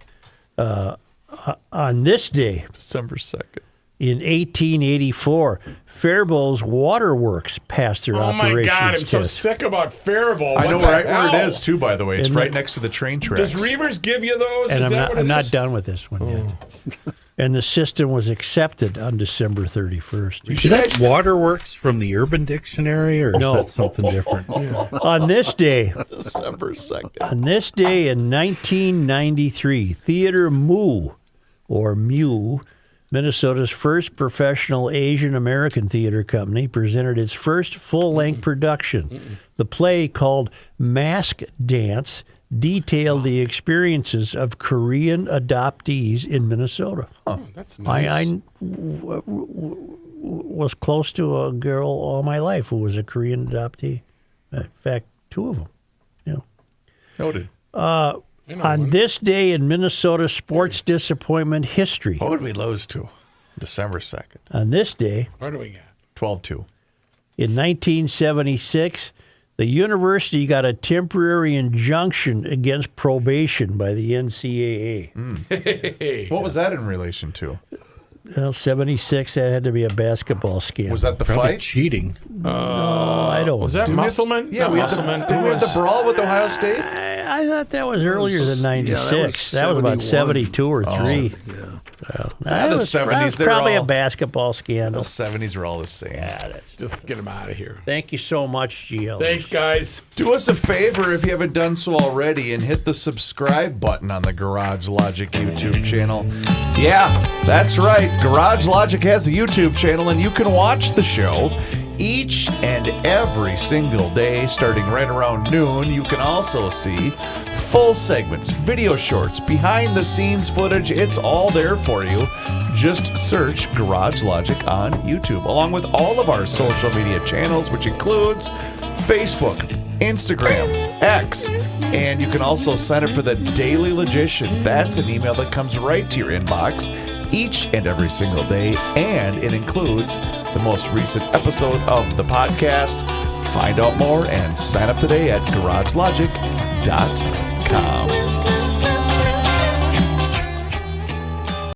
On this day, December 2nd. In 1884, Faribault's Waterworks passed their operations my God, I'm test. so sick about Faribault. I know What the where it hell? is, too, by the way. It's Isn't right it? next to the train tracks. Does Reavers give you those? And Is that what I'm it not is? done with this one yet. And the system was accepted on December 31st. Is that Waterworks from the Urban Dictionary, or is No. that something different? On this day, December 2nd. on this day in 1993, Theater Mu, or Mew, Minnesota's first professional Asian American theater company, presented its first full-length production. The play, called Mask Dance, detailed the experiences of Korean adoptees in Minnesota. That's nice. I was close to a girl all my life who was a Korean adoptee. In fact, two of them. Noted. On this day in Minnesota sports disappointment history, What would we lose to? December 2nd. on this day What do we got? 12-2. in 1976, the university got a temporary injunction against probation by the NCAA. Hey. What was that in relation to? Well, 76, that had to be a basketball scandal. Was that the Probably fight? cheating. I don't Was that Musselman? Yeah, we had Musselman. didn't we have the brawl with Ohio State? I thought that was earlier than 96. that was about 72 or 3. That the was 70s, they were probably all- a basketball The scandal. 70s are all the same. Just get him out of here. Thank you so much, GL. Thanks, guys. Do us a favor if you haven't done so already and hit the subscribe button on the Garage Logic YouTube channel. Yeah, that's right. Garage Logic has a YouTube channel and you can watch the show each and every single day starting right around noon. You can also see full segments, video shorts, behind the scenes footage. It's all there for you. Just search Garage Logic on YouTube, along with all of our social media channels, which includes Facebook, Instagram, X, and you can also sign up for the Daily Logician. That's an email that comes right to your inbox each and every single day, and it includes the most recent episode of the podcast. Find out more and sign up today at garagelogic.com.